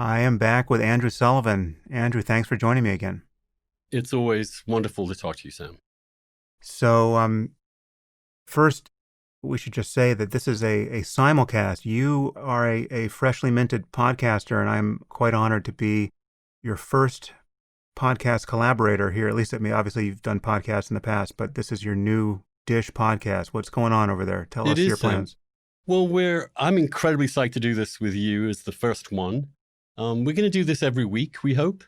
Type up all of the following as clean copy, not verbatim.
I am back with Andrew Sullivan. Andrew, thanks for joining me again. It's always wonderful to talk to you, Sam. So, first, we should just say that this is a simulcast. You are a freshly minted podcaster, and I'm quite honored to be your first podcast collaborator here. At least, I mean, obviously, you've done podcasts in the past, but this is your new Dish podcast. What's going on over there? Tell It us your is, Sam. plans. Well, I'm incredibly psyched to do this with you as the first one. We're going to do this every week, we hope.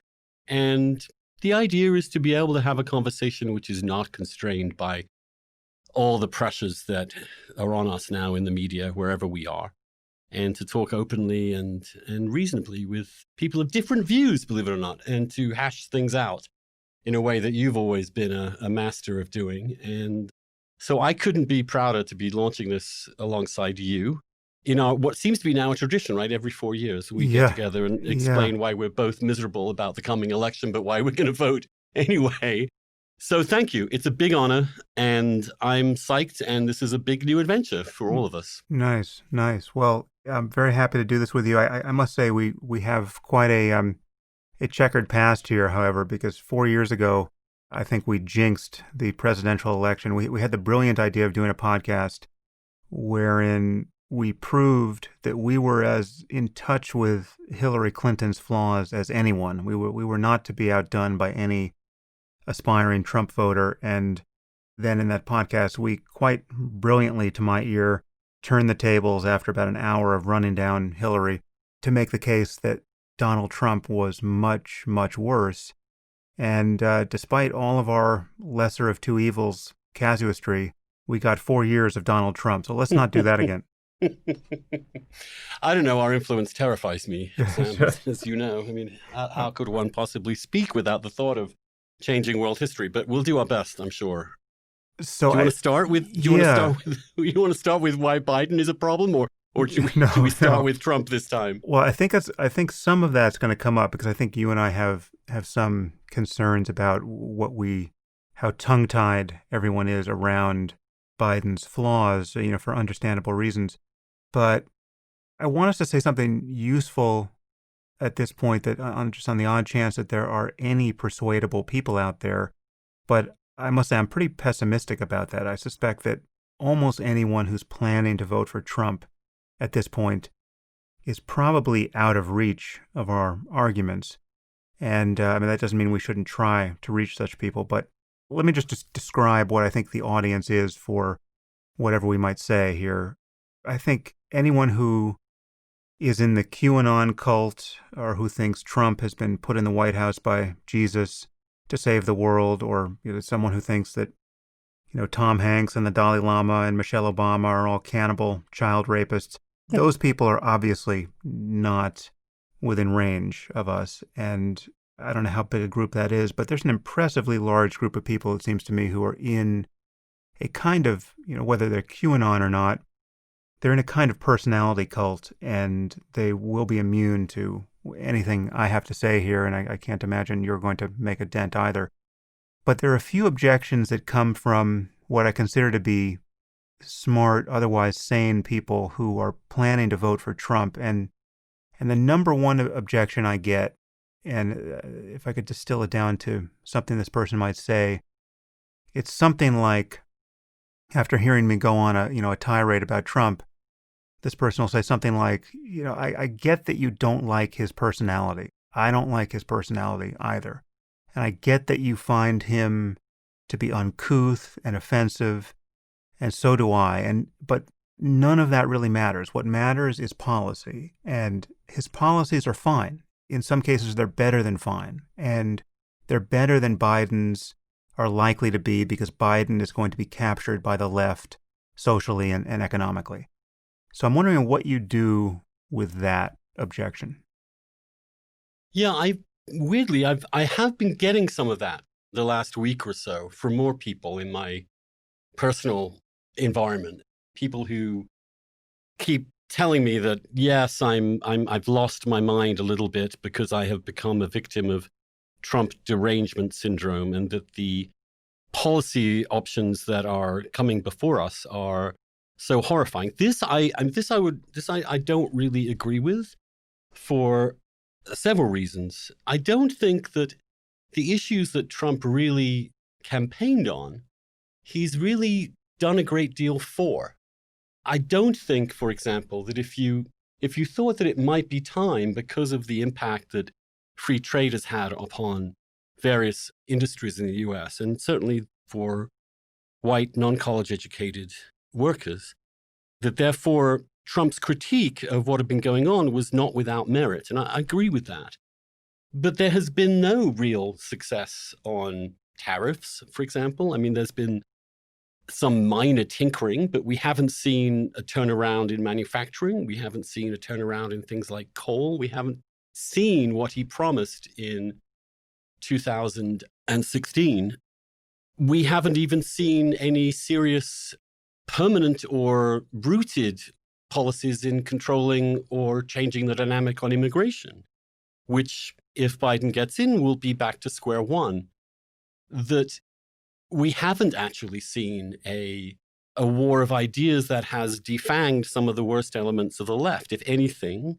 And the idea is to be able to have a conversation which is not constrained by all the pressures that are on us now in the media, wherever we are, and to talk openly and reasonably with people of different views, believe it or not, and to hash things out in a way that you've always been a master of doing. And so I couldn't be prouder to be launching this alongside you in our what seems to be now a tradition, right? Every 4 years we get Yeah, together and yeah. explain why we're both miserable about the coming election, but why we're going to vote anyway. So thank you. It's a big honor, and I'm psyched, and this is a big new adventure for all of us. Nice, nice. Well, I'm very happy to do this with you. I must say we have quite a checkered past here, however, because 4 years ago, I think we jinxed the presidential election. We had the brilliant idea of doing a podcast wherein we proved that we were as in touch with Hillary Clinton's flaws as anyone. We were not to be outdone by any aspiring Trump voter. And then in that podcast, we quite brilliantly, to my ear, turned the tables after about an hour of running down Hillary to make the case that Donald Trump was much, much worse. And despite all of our lesser of two evils casuistry, we got 4 years of Donald Trump. So let's not do that again. I don't know. Our influence terrifies me, Sam, as you know. I mean, how could one possibly speak without the thought of changing world history? But we'll do our best, I'm sure. So Do you want to start with? Do you want to yeah, start with? You want to start with why Biden is a problem, or no, do we start no. with Trump this time? Well, I think some of that's going to come up because I think you and I have some concerns about how tongue-tied everyone is around Biden's flaws, for understandable reasons. But I want us to say something useful at this point that just on the odd chance that there are any persuadable people out there. But I must say I'm pretty pessimistic about that. I suspect that almost anyone who's planning to vote for Trump at this point is probably out of reach of our arguments. And I mean, that doesn't mean we shouldn't try to reach such people, but let me just describe what I think the audience is for whatever we might say here. I think anyone who is in the QAnon cult or who thinks Trump has been put in the White House by Jesus to save the world, or someone who thinks that Tom Hanks and the Dalai Lama and Michelle Obama are all cannibal child rapists, those people are obviously not within range of us. And I don't know how big a group that is, but there's an impressively large group of people, it seems to me, who are in a kind of, whether they're QAnon or not, they're in a kind of personality cult, and they will be immune to anything I have to say here, and I can't imagine you're going to make a dent either. But there are a few objections that come from what I consider to be smart, otherwise sane people who are planning to vote for Trump. And the number one objection I get, and if I could distill it down to something this person might say, it's something like, after hearing me go on a tirade about Trump, this person will say something like, I get that you don't like his personality. I don't like his personality either. And I get that you find him to be uncouth and offensive, and so do I. But none of that really matters. What matters is policy, and his policies are fine. In some cases, they're better than fine, and they're better than Biden's are likely to be, because Biden is going to be captured by the left socially and economically. So I'm wondering what you do with that objection. Yeah, I have been getting some of that the last week or so from more people in my personal environment. People who keep telling me that, yes, I've lost my mind a little bit because I have become a victim of Trump derangement syndrome, and that the policy options that are coming before us are so horrifying. This I don't really agree with, for several reasons. I don't think that the issues that Trump really campaigned on, he's really done a great deal for. I don't think, for example, that if you thought that it might be time because of the impact that free trade has had upon various industries in the US, and certainly for white, non-college educated workers, that therefore Trump's critique of what had been going on was not without merit. And I agree with that. But there has been no real success on tariffs, for example. I mean, there's been some minor tinkering, but we haven't seen a turnaround in manufacturing. We haven't seen a turnaround in things like coal. We haven't seen what he promised in 2016. We haven't even seen any serious permanent or rooted policies in controlling or changing the dynamic on immigration, which, if Biden gets in, will be back to square one. That we haven't actually seen a war of ideas that has defanged some of the worst elements of the left. If anything,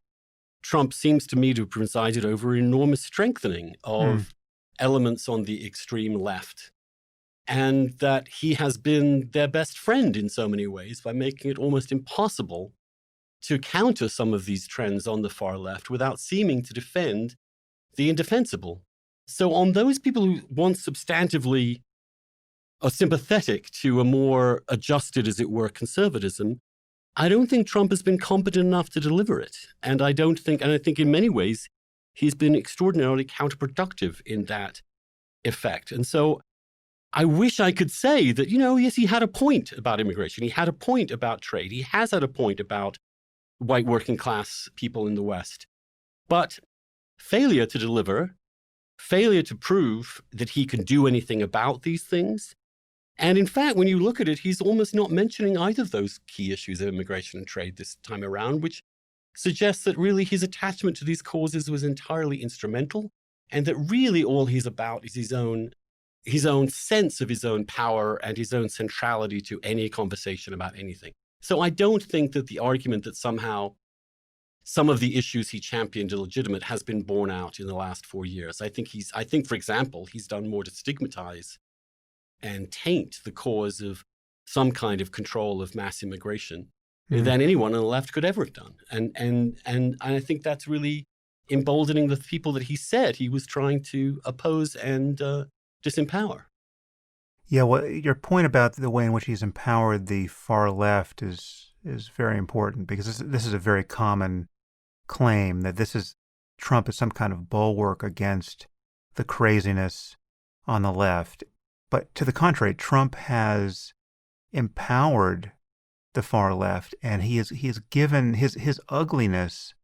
Trump seems to me to have presided over enormous strengthening of elements on the extreme left, and that he has been their best friend in so many ways by making it almost impossible to counter some of these trends on the far left without seeming to defend the indefensible. So on those people who want substantively are sympathetic to a more adjusted, as it were, conservatism, I don't think Trump has been competent enough to deliver it. And I think in many ways, he's been extraordinarily counterproductive in that effect. And so I wish I could say that, yes, he had a point about immigration. He had a point about trade. He has had a point about white working class people in the West. But failure to deliver, failure to prove that he can do anything about these things. And in fact, when you look at it, he's almost not mentioning either of those key issues of immigration and trade this time around, which suggests that really his attachment to these causes was entirely instrumental, and that really all he's about is his own sense of his own power and his own centrality to any conversation about anything. So I don't think that the argument that somehow some of the issues he championed are legitimate has been borne out in the last 4 years. I think, for example, he's done more to stigmatize and taint the cause of some kind of control of mass immigration than anyone on the left could ever have done. And I think that's really emboldening the people that he said he was trying to oppose and disempower. Yeah, well, your point about the way in which he's empowered the far left is very important, because this is a very common claim that Trump is some kind of bulwark against the craziness on the left. But to the contrary, Trump has empowered the far left, and he has given his ugliness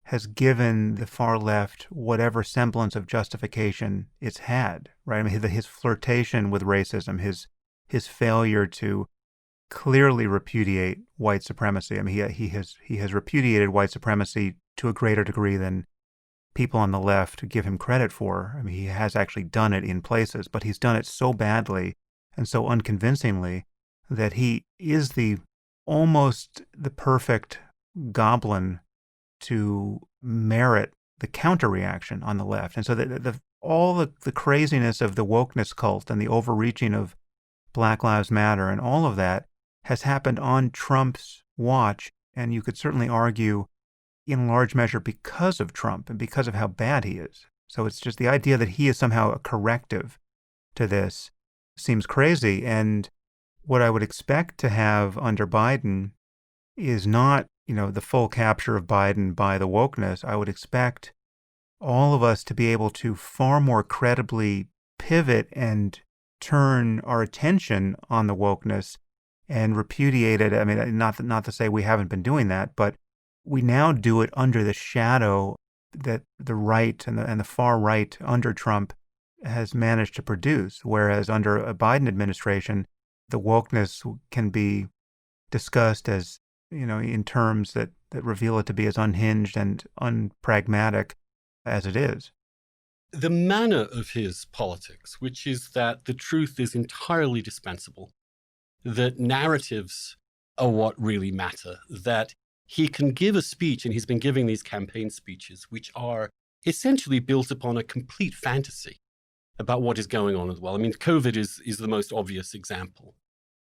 has given the far left whatever semblance of justification it's had, right? I mean, his flirtation with racism, his failure to clearly repudiate white supremacy. I mean, he has repudiated white supremacy to a greater degree than people on the left give him credit for. I mean, he has actually done it in places, but he's done it so badly and so unconvincingly that he is almost the perfect goblin to merit the counter-reaction on the left. And so all the craziness of the wokeness cult and the overreaching of Black Lives Matter and all of that has happened on Trump's watch, and you could certainly argue in large measure because of Trump and because of how bad he is. So it's just the idea that he is somehow a corrective to this seems crazy. And what I would expect to have under Biden is not, the full capture of Biden by the wokeness. I would expect all of us to be able to far more credibly pivot and turn our attention on the wokeness and repudiate it. I mean, not to say we haven't been doing that, but we now do it under the shadow that the right and the far right under Trump has managed to produce. Whereas under a Biden administration, the wokeness can be discussed as, in terms that reveal it to be as unhinged and unpragmatic as it is. The manner of his politics, which is that the truth is entirely dispensable, that narratives are what really matter, that he can give a speech, and he's been giving these campaign speeches, which are essentially built upon a complete fantasy about what is going on as well. I mean, COVID is the most obvious example,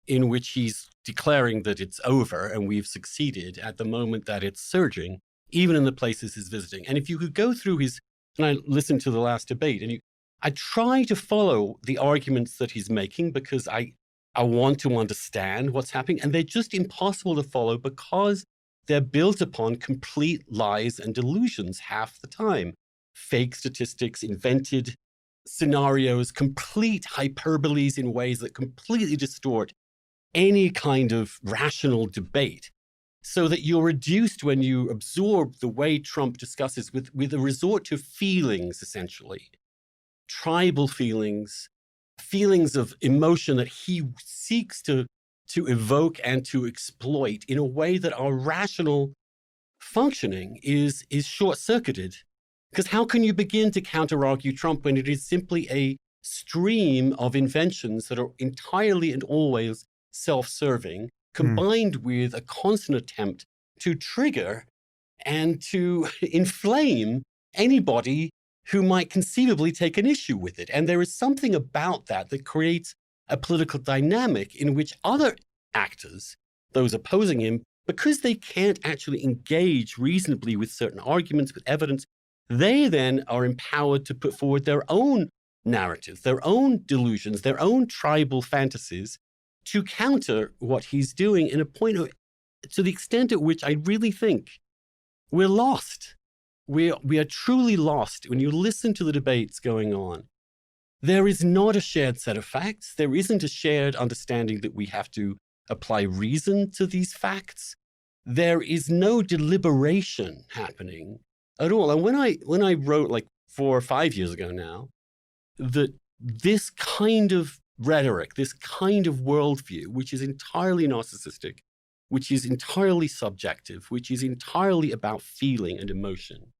in which he's declaring that it's over and we've succeeded at the moment that it's surging, even in the places he's visiting. And if you could go through his, and I listened to the last debate, and I try to follow the arguments that he's making because I want to understand what's happening, and they're just impossible to follow because they're built upon complete lies and delusions half the time. Fake statistics, invented scenarios, complete hyperboles in ways that completely distort any kind of rational debate, so that you're reduced, when you absorb the way Trump discusses, with a resort to feelings, essentially, tribal feelings, feelings of emotion that he seeks to evoke and to exploit in a way that our rational functioning is short-circuited. Because how can you begin to counter-argue Trump when it is simply a stream of inventions that are entirely and always self-serving, combined with a constant attempt to trigger and to inflame anybody who might conceivably take an issue with it? And there is something about that that creates a political dynamic in which other actors, those opposing him, because they can't actually engage reasonably with certain arguments, with evidence, they then are empowered to put forward their own narratives, their own delusions, their own tribal fantasies to counter what he's doing in a point of, to the extent at which I really think we're lost. We are truly lost. When you listen to the debates going on, there is not a shared set of facts. There isn't a shared understanding that we have to apply reason to these facts. There is no deliberation happening at all. And when I wrote, like 4 or 5 years ago now, that this kind of rhetoric, this kind of worldview, which is entirely narcissistic, which is entirely subjective, which is entirely about feeling and emotion,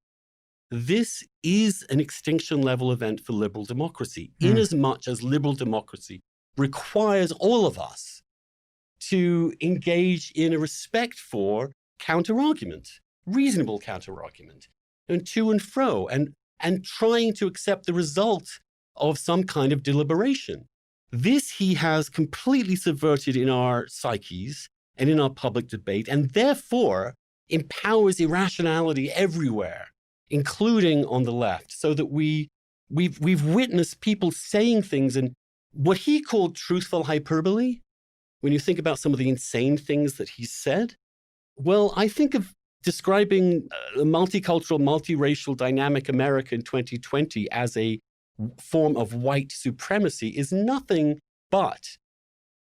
this is an extinction level event for liberal democracy, inasmuch as liberal democracy requires all of us to engage in a respect for counter-argument, reasonable counter-argument, and to and fro, and trying to accept the result of some kind of deliberation. This he has completely subverted in our psyches and in our public debate, and therefore empowers irrationality everywhere, including on the left, so that we've witnessed people saying things in what he called truthful hyperbole. When you think about some of the insane things that he said, well, I think of describing a multicultural, multiracial, dynamic America in 2020 as a form of white supremacy is nothing but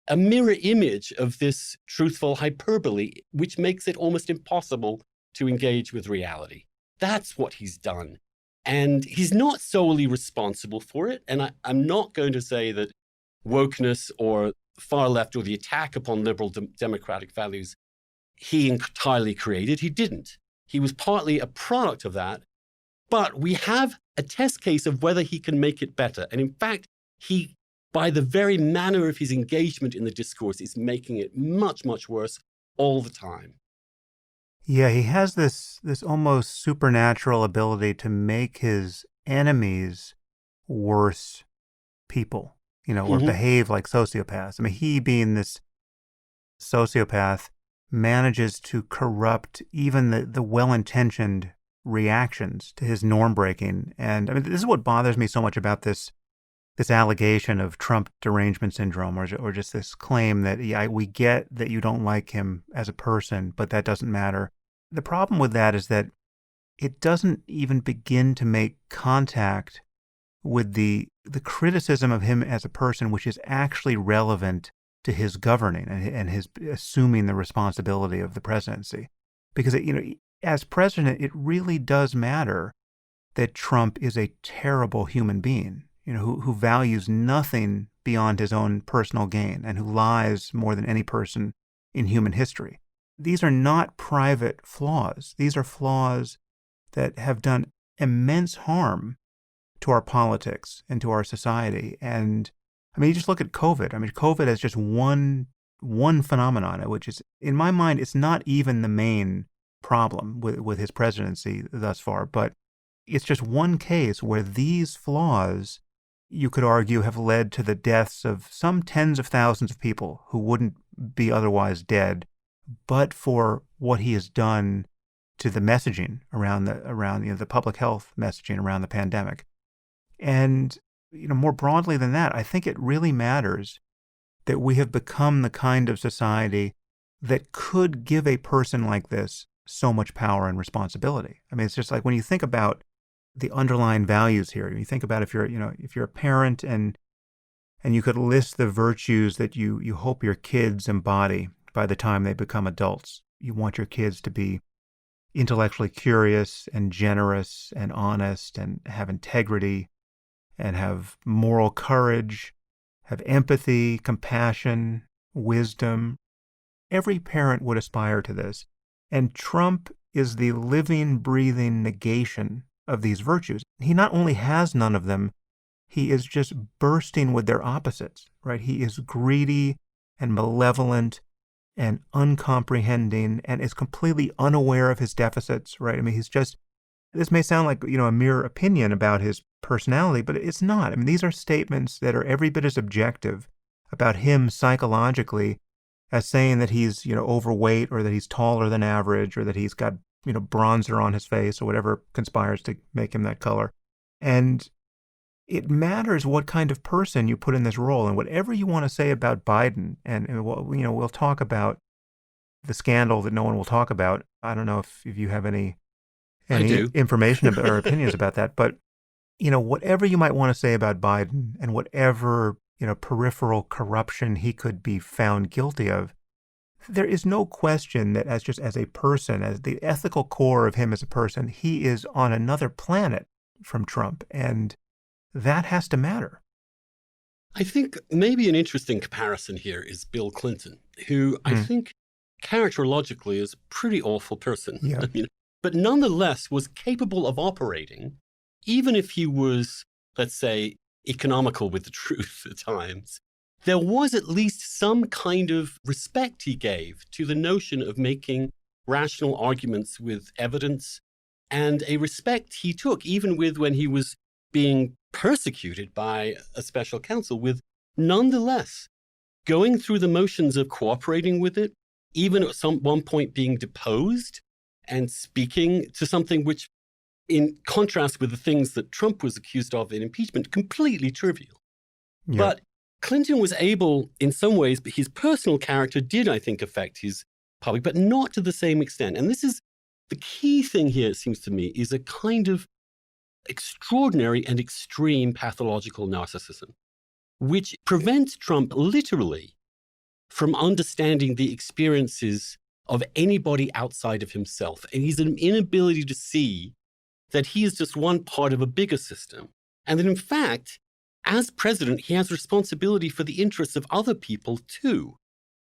a mirror image of this truthful hyperbole, which makes it almost impossible to engage with reality. That's what he's done. And he's not solely responsible for it. And I'm not going to say that wokeness or far left or the attack upon liberal democratic values he entirely created. He didn't. He was partly a product of that. But we have a test case of whether he can make it better. And in fact, he, by the very manner of his engagement in the discourse, is making it much, much worse all the time. Yeah, he has this almost supernatural ability to make his enemies worse people, or behave like sociopaths. I mean, he being this sociopath manages to corrupt even the well-intentioned reactions to his norm breaking. And I mean, this is what bothers me so much about this allegation of Trump derangement syndrome, or just this claim that, yeah, we get that you don't like him as a person, but that doesn't matter. The problem with that is that it doesn't even begin to make contact with the criticism of him as a person, which is actually relevant to his governing and his assuming the responsibility of the presidency. Because, as president, it really does matter that Trump is a terrible human being, who values nothing beyond his own personal gain and who lies more than any person in human history. These are not private flaws. These are flaws that have done immense harm to our politics and to our society. And I mean, you just look at COVID. I mean, COVID is just one phenomenon, which is, in my mind, it's not even the main problem with his presidency thus far. But it's just one case where these flaws, you could argue, have led to the deaths of some tens of thousands of people who wouldn't be otherwise dead, but for what he has done to the messaging around the public health messaging around the pandemic. And more broadly than that, I think it really matters that we have become the kind of society that could give a person like this so much power and responsibility. I mean, it's just like when you think about the underlying values here, you think about if you're a parent and you could list the virtues that you hope your kids embody by the time they become adults. You want your kids to be intellectually curious and generous and honest and have integrity and have moral courage, have empathy, compassion, wisdom. Every parent would aspire to this. And Trump is the living, breathing negation of these virtues. He not only has none of them, he is just bursting with their opposites, right? He is greedy and malevolent and uncomprehending and is completely unaware of his deficits, right? I mean, this may sound like, a mere opinion about his personality, but it's not. I mean, these are statements that are every bit as objective about him psychologically as saying that he's, overweight or that he's taller than average or that he's got, bronzer on his face or whatever conspires to make him that color. And it matters what kind of person you put in this role. And whatever you want to say about Biden, and we'll talk about the scandal that no one will talk about. I don't know if you have any information about, or opinions about that, but whatever you might want to say about Biden and whatever peripheral corruption he could be found guilty of, there is no question that as a person, as the ethical core of him as a person, he is on another planet from Trump, and that has to matter. I think maybe an interesting comparison here is Bill Clinton, who I think characterologically is a pretty awful person. Yeah. But nonetheless was capable of operating, even if he was, let's say, economical with the truth at times. There was at least some kind of respect he gave to the notion of making rational arguments with evidence, and a respect he took even with when he was being persecuted by a special counsel, with nonetheless going through the motions of cooperating with it, even at one point being deposed and speaking to something which, in contrast with the things that Trump was accused of in impeachment, completely trivial. Yeah. But Clinton was able, in some ways, but his personal character did, I think, affect his public, but not to the same extent. And this is the key thing here, it seems to me, is a kind of extraordinary and extreme pathological narcissism, which prevents Trump literally from understanding the experiences of anybody outside of himself. And he's an inability to see that he is just one part of a bigger system. And that in fact, as president, he has responsibility for the interests of other people too.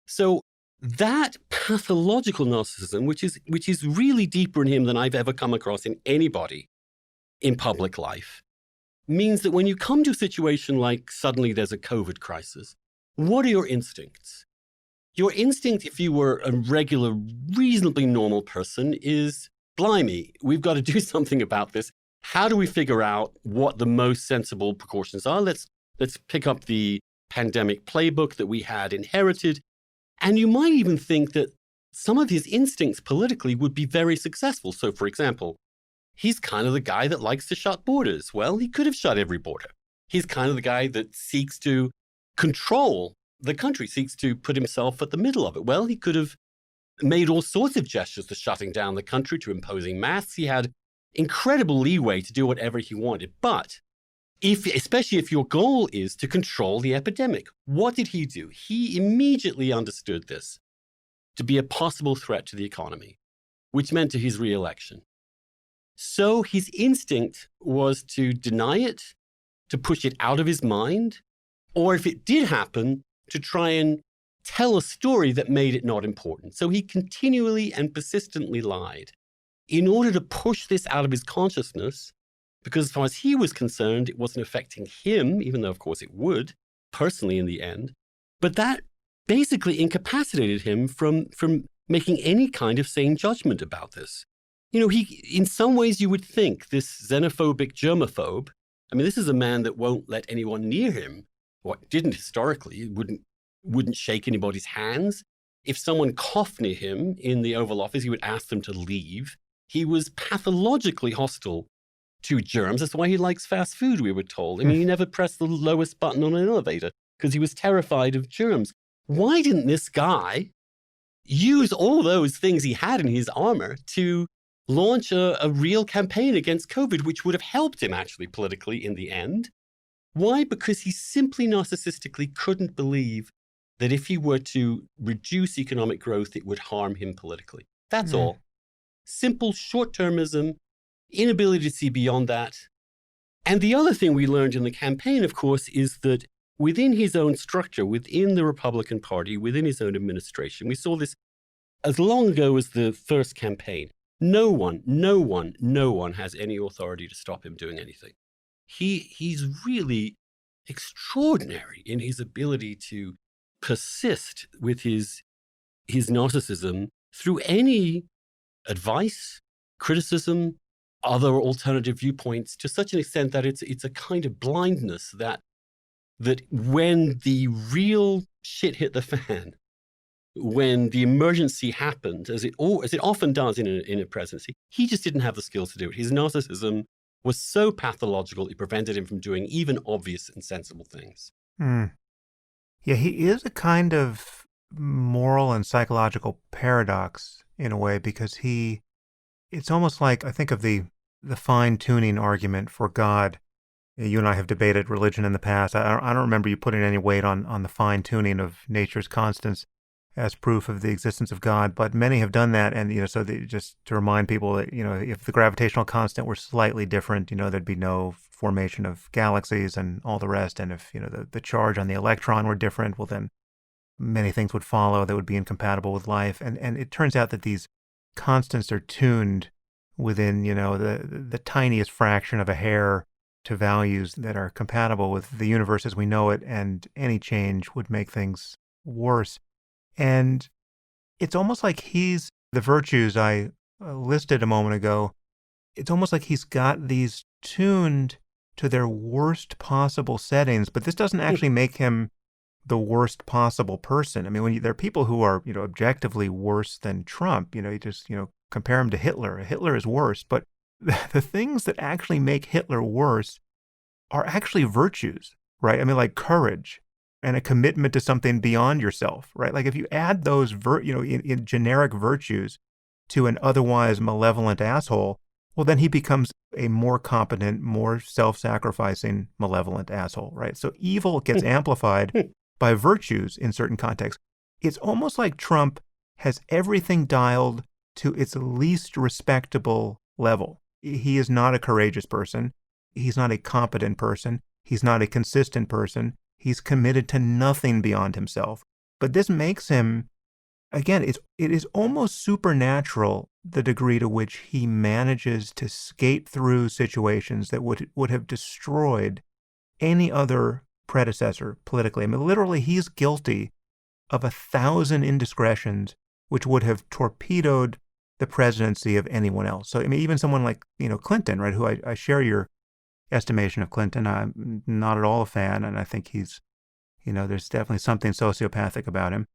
So that pathological narcissism, which is really deeper in him than I've ever come across in anybody in public life, means that when you come to a situation like suddenly there's a COVID crisis, what are your instincts? Your instinct, if you were a regular, reasonably normal person, is, blimey, we've got to do something about this. How do we figure out what the most sensible precautions are? Let's pick up the pandemic playbook that we had inherited. And you might even think that some of his instincts politically would be very successful. So, for example, he's kind of the guy that likes to shut borders. Well, he could have shut every border. He's kind of the guy that seeks to control the country, seeks to put himself at the middle of it. Well, he could have made all sorts of gestures to shutting down the country, to imposing masks. He had incredible leeway to do whatever he wanted. But especially if your goal is to control the epidemic, what did he do? He immediately understood this to be a possible threat to the economy, which meant to his re-election. So his instinct was to deny it, to push it out of his mind, or if it did happen, to try and tell a story that made it not important. So he continually and persistently lied in order to push this out of his consciousness, because as far as he was concerned, it wasn't affecting him, even though, of course, it would, personally in the end. But that basically incapacitated him from making any kind of sane judgment about this. In some ways you would think this xenophobic germaphobe, I mean, this is a man that won't let anyone near him, or didn't historically, wouldn't shake anybody's hands. If someone coughed near him in the Oval Office, he would ask them to leave. He was pathologically hostile to germs. That's why he likes fast food, we were told. I mean, he never pressed the lowest button on an elevator because he was terrified of germs. Why didn't this guy use all those things he had in his armor to launch a real campaign against COVID, which would have helped him actually politically in the end? Why? Because he simply narcissistically couldn't believe that if he were to reduce economic growth, it would harm him politically. That's all. Simple short-termism, inability to see beyond that. And the other thing we learned in the campaign, of course, is that within his own structure, within the Republican Party, within his own administration, we saw this as long ago as the first campaign. No one has any authority to stop him doing anything. He's really extraordinary in his ability to persist with his narcissism through any advice, criticism, other alternative viewpoints, to such an extent that it's a kind of blindness that when the real shit hit the fan, when the emergency happened, as it often does in a presidency, he just didn't have the skills to do it. His narcissism was so pathological, it prevented him from doing even obvious and sensible things. Yeah, he is a kind of moral and psychological paradox in a way, because it's almost like, I think of the fine-tuning argument for God. You and I have debated religion in the past. I don't remember you putting any weight on the fine-tuning of nature's constants as proof of the existence of God, but many have done that. And, just to remind people that, if the gravitational constant were slightly different, there'd be no formation of galaxies and all the rest. And if, the charge on the electron were different, well, then many things would follow that would be incompatible with life. And it turns out that these constants are tuned within, the tiniest fraction of a hair to values that are compatible with the universe as we know it, and any change would make things worse. And it's almost like the virtues I listed a moment ago, it's almost like he's got these tuned to their worst possible settings, but this doesn't actually make him the worst possible person. I mean, there are people who are, objectively worse than Trump, you just, compare him to Hitler. Hitler is worse, but the things that actually make Hitler worse are actually virtues, right? I mean, like courage and a commitment to something beyond yourself, right? Like if you add those, in generic virtues to an otherwise malevolent asshole, well, then he becomes a more competent, more self-sacrificing, malevolent asshole, right? So evil gets amplified by virtues in certain contexts. It's almost like Trump has everything dialed to its least respectable level. He is not a courageous person. He's not a competent person. He's not a consistent person. He's committed to nothing beyond himself. But this makes him, again, it is almost supernatural the degree to which he manages to skate through situations that would have destroyed any other predecessor politically. I mean, literally, he's guilty of 1,000 indiscretions which would have torpedoed the presidency of anyone else. So, I mean, even someone like, Clinton, right, who I share your estimation of Clinton. I'm not at all a fan, and I think he's, there's definitely something sociopathic about him.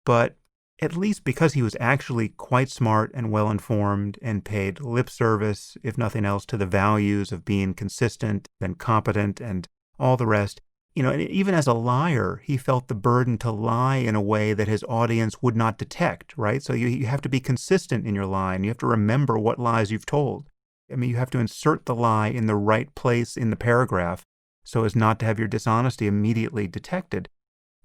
But at least because he was actually quite smart and well-informed and paid lip service, if nothing else, to the values of being consistent and competent and all the rest, and even as a liar, he felt the burden to lie in a way that his audience would not detect, right? So you have to be consistent in your lie, and you have to remember what lies you've told. I mean, you have to insert the lie in the right place in the paragraph so as not to have your dishonesty immediately detected.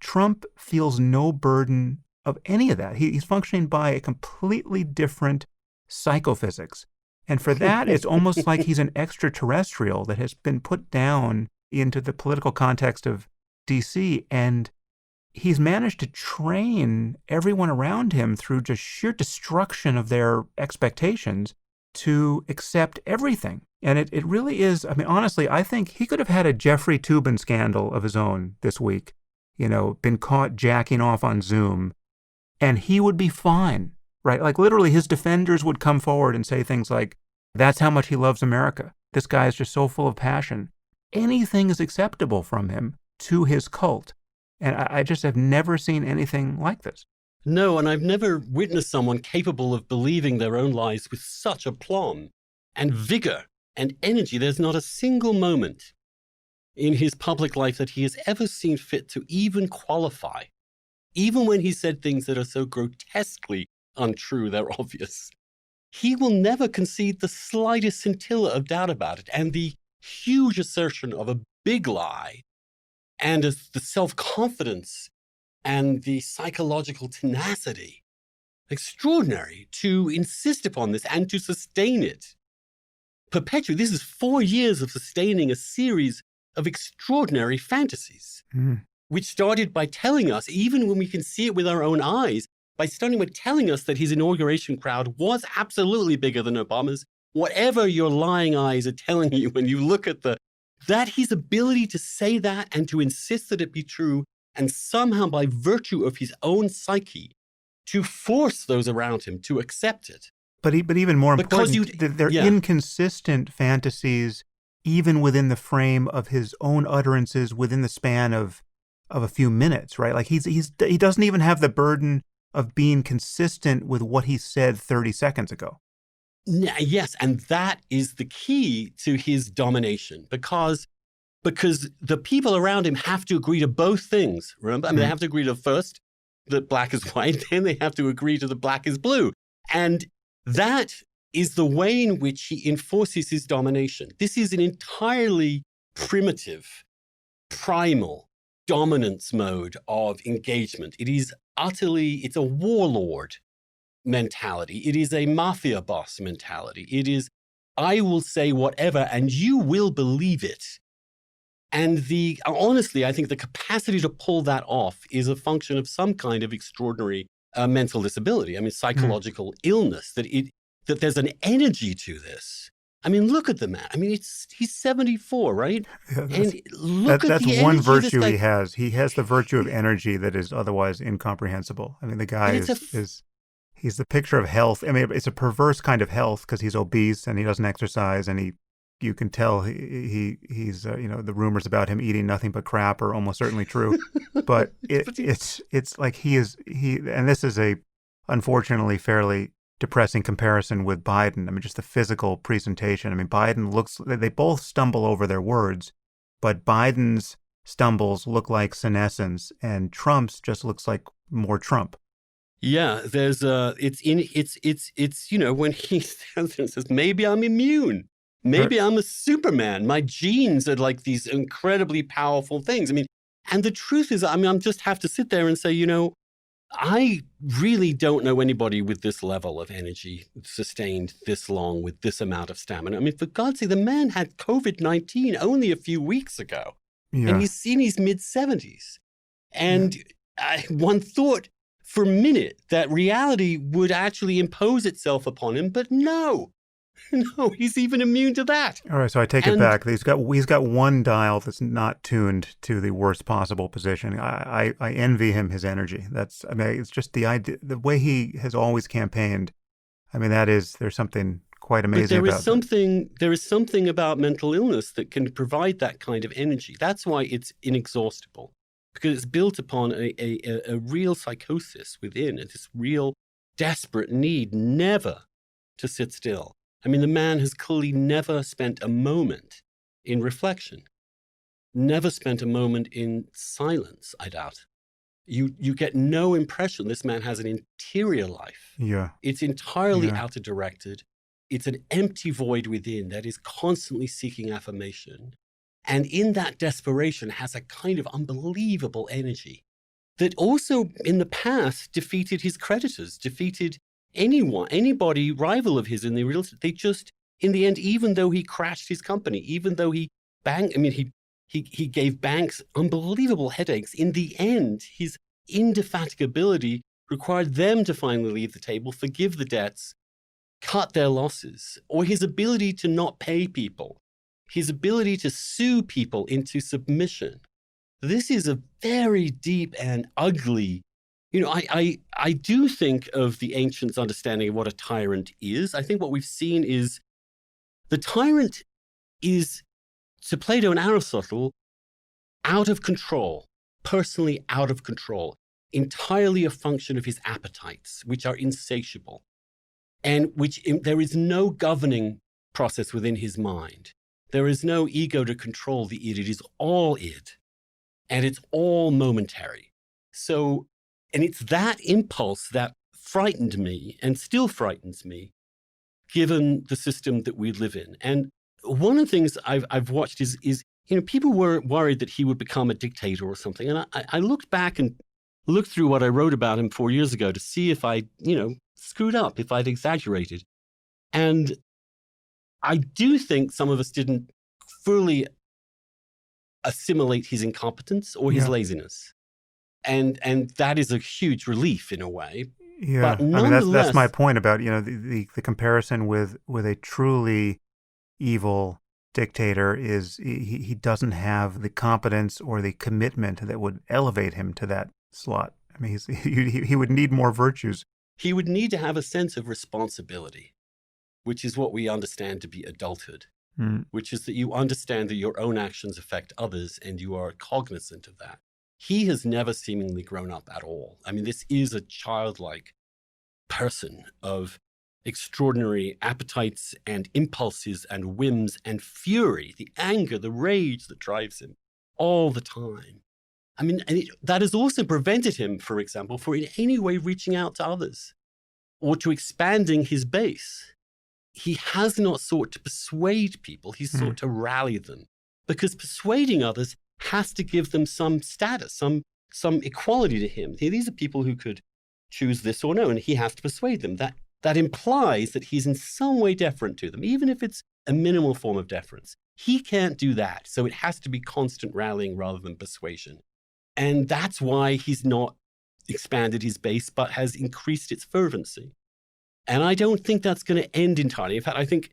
Trump feels no burden of any of that. He's functioning by a completely different psychophysics. And for that, it's almost like he's an extraterrestrial that has been put down into the political context of D.C., and he's managed to train everyone around him through just sheer destruction of their expectations to accept everything. And it really is, I mean, honestly, I think he could have had a Jeffrey Toobin scandal of his own this week, been caught jacking off on Zoom, and he would be fine. right? Like literally his defenders would come forward and say things like, that's how much he loves America. This guy is just so full of passion. Anything is acceptable from him to his cult. And I just have never seen anything like this. No, and I've never witnessed someone capable of believing their own lies with such aplomb and vigor and energy. There's not a single moment in his public life that he has ever seen fit to even qualify. Even when he said things that are so grotesquely untrue, they're obvious. He will never concede the slightest scintilla of doubt about it. And the huge assertion of a big lie and the self-confidence and the psychological tenacity, extraordinary to insist upon this and to sustain it perpetually. This is 4 years of sustaining a series of extraordinary fantasies, which started by telling us, even when we can see it with our own eyes, by starting with telling us that his inauguration crowd was absolutely bigger than Obama's, whatever your lying eyes are telling you when you look at that his ability to say that and to insist that it be true, and somehow by virtue of his own psyche, to force those around him to accept it. But even more important, they're inconsistent fantasies, even within the frame of his own utterances within the span of a few minutes, right? Like he doesn't even have the burden of being consistent with what he said 30 seconds ago. Yes, and that is the key to his domination, because the people around him have to agree to both things, remember? I mean, they have to agree to first that black is white, then they have to agree to the black is blue. And that is the way in which he enforces his domination. This is an entirely primitive, primal dominance mode of engagement. It is it's a warlord mentality. It is a mafia boss mentality. It is, I will say whatever and you will believe it. And honestly, I think the capacity to pull that off is a function of some kind of extraordinary mental disability. I mean, psychological illness, that there's an energy to this. I mean, look at the man. I mean, he's 74, right? Yeah, and look at the that's one energy virtue he has. He has the virtue of energy that is otherwise incomprehensible. I mean, the guy he's the picture of health. I mean, it's a perverse kind of health because he's obese and he doesn't exercise, and you can tell he's the rumors about him eating nothing but crap are almost certainly true. But it's like and this is a unfortunately fairly depressing comparison with Biden. I mean, just the physical presentation. I mean, they both stumble over their words, but Biden's stumbles look like senescence and Trump's just looks like more Trump. Yeah, there's it's when he stands there and says, maybe I'm immune. Maybe I'm a Superman. My genes are like these incredibly powerful things. I mean, and the truth is, I mean, I just have to sit there and say, I really don't know anybody with this level of energy sustained this long with this amount of stamina. I mean, for God's sake, the man had COVID-19 only a few weeks ago, and he's in his mid-70s. And one thought for a minute that reality would actually impose itself upon him, but no, he's even immune to that. All right, so I take it back. He's got one dial that's not tuned to the worst possible position. I envy him his energy. It's just the idea, the way he has always campaigned. I mean, there's something quite amazing about that. There is something about mental illness that can provide that kind of energy. That's why it's inexhaustible, because it's built upon a real psychosis within, and this real desperate need never to sit still. I mean, the man has clearly never spent a moment in reflection, never spent a moment in silence, I doubt. You get no impression this man has an interior life. Yeah. It's entirely outer-directed. It's an empty void within that is constantly seeking affirmation. And in that desperation has a kind of unbelievable energy that also in the past defeated his creditors, defeated anybody rival of his in the real estate. They just, in the end, even though he crashed his company, even though he gave banks unbelievable headaches, in the end, his indefatigability required them to finally leave the table, forgive the debts, cut their losses, or his ability to not pay people, his ability to sue people into submission. This is a very deep and ugly I do think of the ancients' understanding of what a tyrant is. I think what we've seen is the tyrant is, to Plato and Aristotle, out of control, personally out of control, entirely a function of his appetites, which are insatiable, and there is no governing process within his mind. There is no ego to control the id. It is all id, and it's all momentary. So, and it's that impulse that frightened me and still frightens me, given the system that we live in. And one of the things I've watched is people were worried that he would become a dictator or something. And I looked back and looked through what I wrote about him 4 years ago to see if I, screwed up, if I'd exaggerated. And I do think some of us didn't fully assimilate his incompetence or his laziness. And that is a huge relief in a way. Yeah, but nonetheless, that's my point about the comparison with a truly evil dictator is he doesn't have the competence or the commitment that would elevate him to that slot. I mean, he would need more virtues. He would need to have a sense of responsibility, which is what we understand to be adulthood, which is that you understand that your own actions affect others and you are cognizant of that. He has never seemingly grown up at all. I mean, this is a childlike person of extraordinary appetites and impulses and whims and fury, the anger, the rage that drives him all the time. I mean, that has also prevented him, for example, for in any way reaching out to others or to expanding his base. He has not sought to persuade people. He's sought to rally them, because persuading others has to give them some status, some equality to him. These are people who could choose this or no, and he has to persuade them. That implies that he's in some way deferent to them, even if it's a minimal form of deference. He can't do that, so it has to be constant rallying rather than persuasion. And that's why he's not expanded his base, but has increased its fervency. And I don't think that's going to end entirely. In fact, I think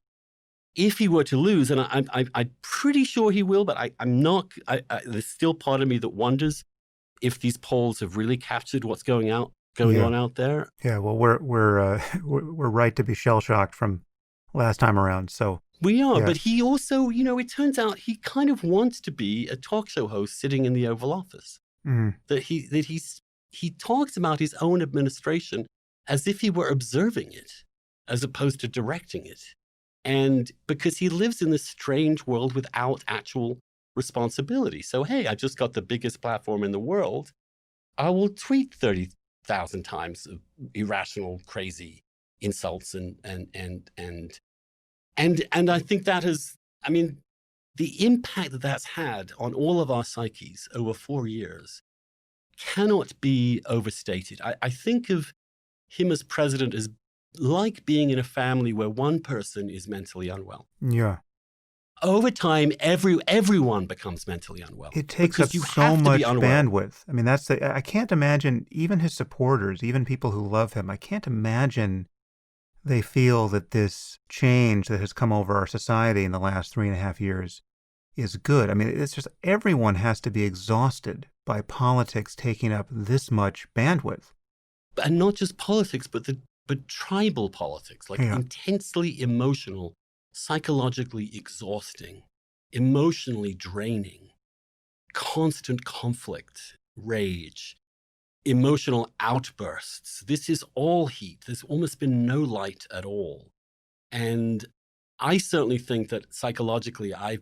if he were to lose, and I'm pretty sure he will, but I'm not, there's still part of me that wonders if these polls have really captured what's going on out there. Yeah, well, we're right to be shell-shocked from last time around. So we are, but he also, it turns out he kind of wants to be a talk show host sitting in the Oval Office. That he talks about his own administration as if he were observing it, as opposed to directing it. And because he lives in this strange world without actual responsibility. So, hey, I just got the biggest platform in the world. I will tweet 30,000 times of irrational, crazy insults and I think that has, I mean, the impact that that's had on all of our psyches over 4 years cannot be overstated. I think of him as president as like being in a family where one person is mentally unwell. Yeah. Over time, everyone becomes mentally unwell. It takes up so much bandwidth. I mean, I can't imagine even his supporters, even people who love him, I can't imagine they feel that this change that has come over our society in the last 3.5 years is good. I mean, it's just everyone has to be exhausted by politics taking up this much bandwidth. And not just politics, but tribal politics, like intensely emotional, psychologically exhausting, emotionally draining, constant conflict, rage, emotional outbursts. This is all heat. There's almost been no light at all. And I certainly think that psychologically I'll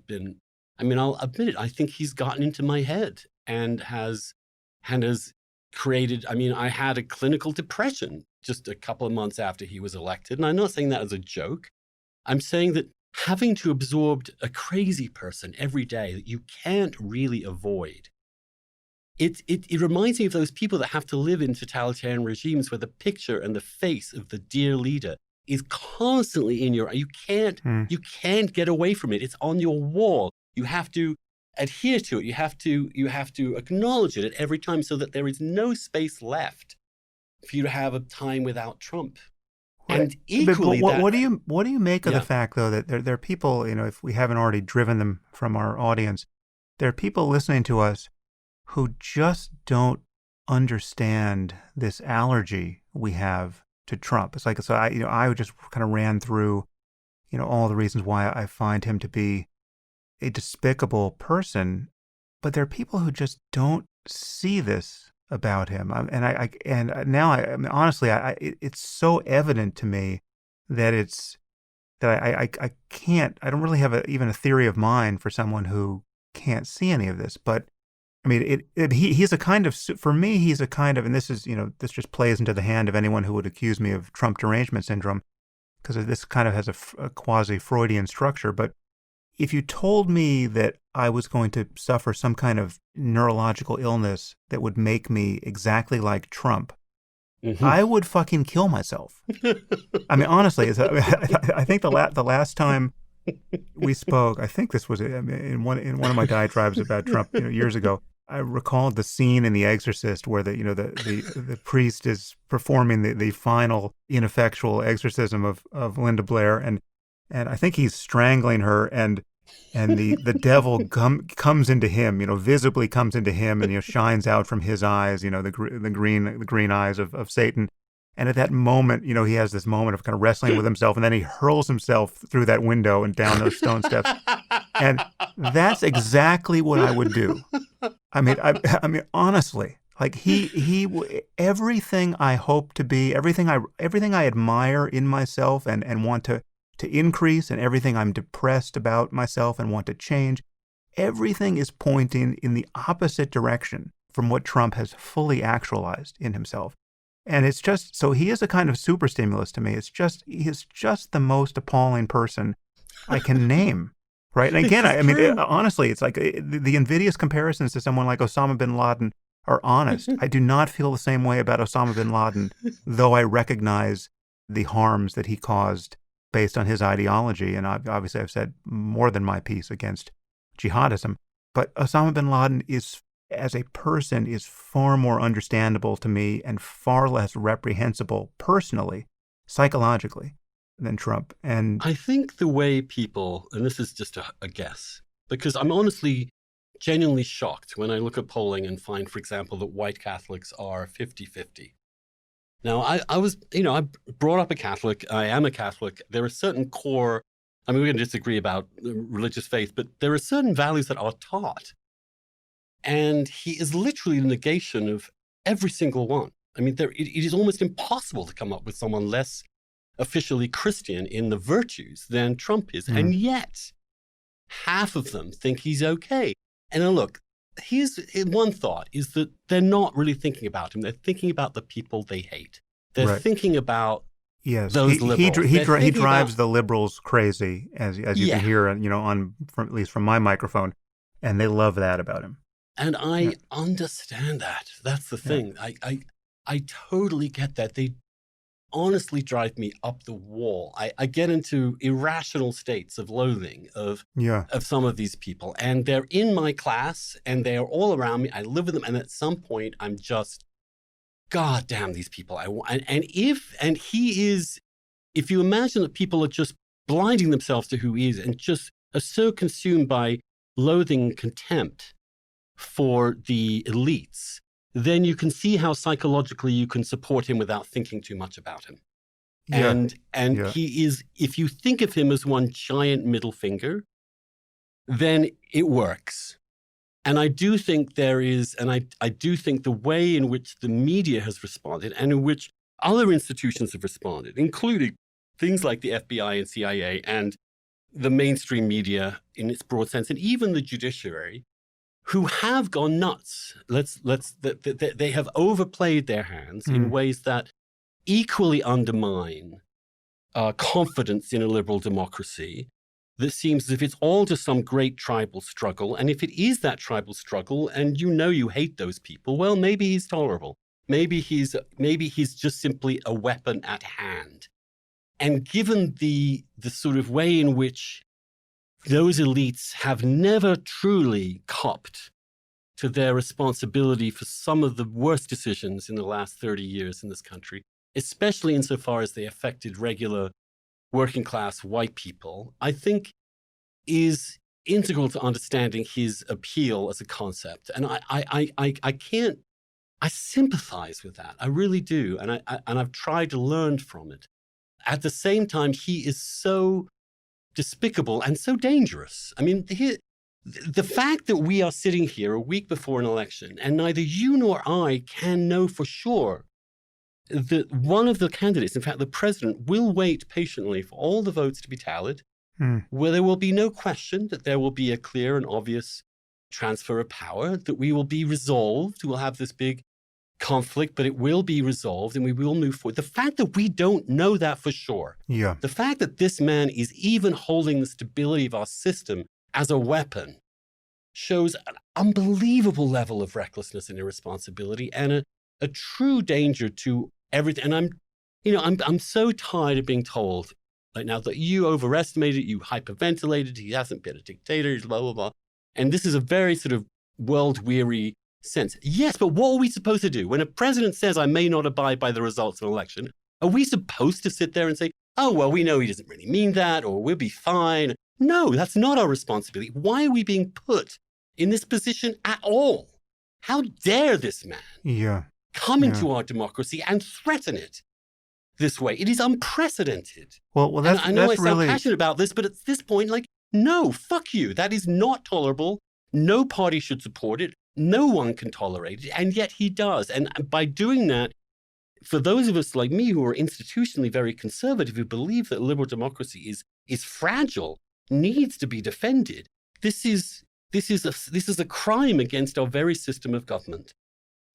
admit it, I think he's gotten into my head and has created, I had a clinical depression just a couple of months after he was elected. And I'm not saying that as a joke. I'm saying that having to absorb a crazy person every day that you can't really avoid, it reminds me of those people that have to live in totalitarian regimes where the picture and the face of the dear leader is constantly in you can't get away from it. It's on your wall. You have to adhere to it. You have to acknowledge it at every time so that there is no space left for you to have a time without Trump. And equally, but what do you make of the fact, though, that there are people, if we haven't already driven them from our audience, there are people listening to us who just don't understand this allergy we have to Trump. It's like, so I just kind of ran through, all the reasons why I find him to be a despicable person, but there are people who just don't see this about him. And now I mean, honestly, it's so evident to me that I can't, I don't really have even a theory of mind for someone who can't see any of this. But I mean, he's a kind of, for me, he's a kind of, and this is, this just plays into the hand of anyone who would accuse me of Trump derangement syndrome, because this kind of has a quasi-Freudian structure. But if you told me that I was going to suffer some kind of neurological illness that would make me exactly like Trump, I would fucking kill myself. I mean, honestly, I think the last time we spoke, I think this was in one of my diatribes about Trump, years ago. I recalled the scene in The Exorcist where the priest is performing the final ineffectual exorcism of Linda Blair, and I think he's strangling her, and the devil comes into him, visibly comes into him, and shines out from his eyes, the green eyes of Satan. And at that moment, he has this moment of kind of wrestling with himself, and then he hurls himself through that window and down those stone steps. And that's exactly what I would do. I mean, honestly, like he everything I hope to be, everything I admire in myself and want to increase, and everything I'm depressed about myself and want to change, everything is pointing in the opposite direction from what Trump has fully actualized in himself. And it's just, so he is a kind of super stimulus to me. He is just the most appalling person I can name. Right. And again, I mean, honestly, it's like the invidious comparisons to someone like Osama bin Laden are honest. I do not feel the same way about Osama bin Laden, though I recognize the harms that he caused based on his ideology. And obviously, I've said more than my piece against jihadism. But Osama bin Laden as a person, is far more understandable to me and far less reprehensible personally, psychologically, than Trump. And I think the way people, and this is just a guess, because I'm honestly genuinely shocked when I look at polling and find, for example, that white Catholics are 50-50. Now, I was, I brought up a Catholic. I am a Catholic. There are certain core, I mean, we're going to disagree about religious faith, but there are certain values that are taught. And he is literally the negation of every single one. I mean, it is almost impossible to come up with someone less officially Christian in the virtues than Trump is. And yet, half of them think he's okay. And now look, here's one thought, is that they're not really thinking about him. They're thinking about the people they hate. They're thinking about those liberals. He drives the liberals crazy, as you can hear, at least from my microphone, and they love that about him. And I understand that. That's the thing. I totally get that. They honestly drive me up the wall. I get into irrational states of loathing of some of these people. And they're in my class and they are all around me. I live with them. And at some point, I'm just, God damn these people. If you imagine that people are just blinding themselves to who he is and just are so consumed by loathing and contempt for the elites, then you can see how psychologically you can support him without thinking too much about him. And he is, if you think of him as one giant middle finger, then it works. And I do think there is, and I do think the way in which the media has responded and in which other institutions have responded, including things like the FBI and CIA and the mainstream media in its broad sense, and even the judiciary, who have gone nuts. They have overplayed their hands in ways that equally undermine confidence in a liberal democracy. That seems as if it's all just some great tribal struggle. And if it is that tribal struggle, and you hate those people, well, maybe he's tolerable. Maybe he's just simply a weapon at hand. And given the sort of way in which those elites have never truly copped to their responsibility for some of the worst decisions in the last 30 years in this country, especially insofar as they affected regular working class white people, I think is integral to understanding his appeal as a concept. And I can't I sympathize with that. I really do. And I've tried to learn from it. At the same time, he is so despicable and so dangerous. I mean, the fact that we are sitting here a week before an election and neither you nor I can know for sure that one of the candidates, in fact, the president, will wait patiently for all the votes to be tallied, where there will be no question that there will be a clear and obvious transfer of power, that we will be resolved. We'll have this big conflict, but it will be resolved and we will move forward. The fact that we don't know that for sure, the fact that this man is even holding the stability of our system as a weapon, shows an unbelievable level of recklessness and irresponsibility and a true danger to everything. And I'm so tired of being told right now that you overestimated, you hyperventilated, he hasn't been a dictator, he's blah, blah, blah. And this is a very sort of world-weary sense. Yes, but what are we supposed to do? When a president says, I may not abide by the results of an election, are we supposed to sit there and say, oh, well, we know he doesn't really mean that, or we'll be fine? No, that's not our responsibility. Why are we being put in this position at all? How dare this man come into our democracy and threaten it this way? It is unprecedented. Well, that's, I know that's I sound really passionate about this, but at this point, like, no, fuck you. That is not tolerable. No party should support it. No one can tolerate it. And yet he does. And by doing that, for those of us like me who are institutionally very conservative, who believe that liberal democracy is fragile, needs to be defended, this is a crime against our very system of government.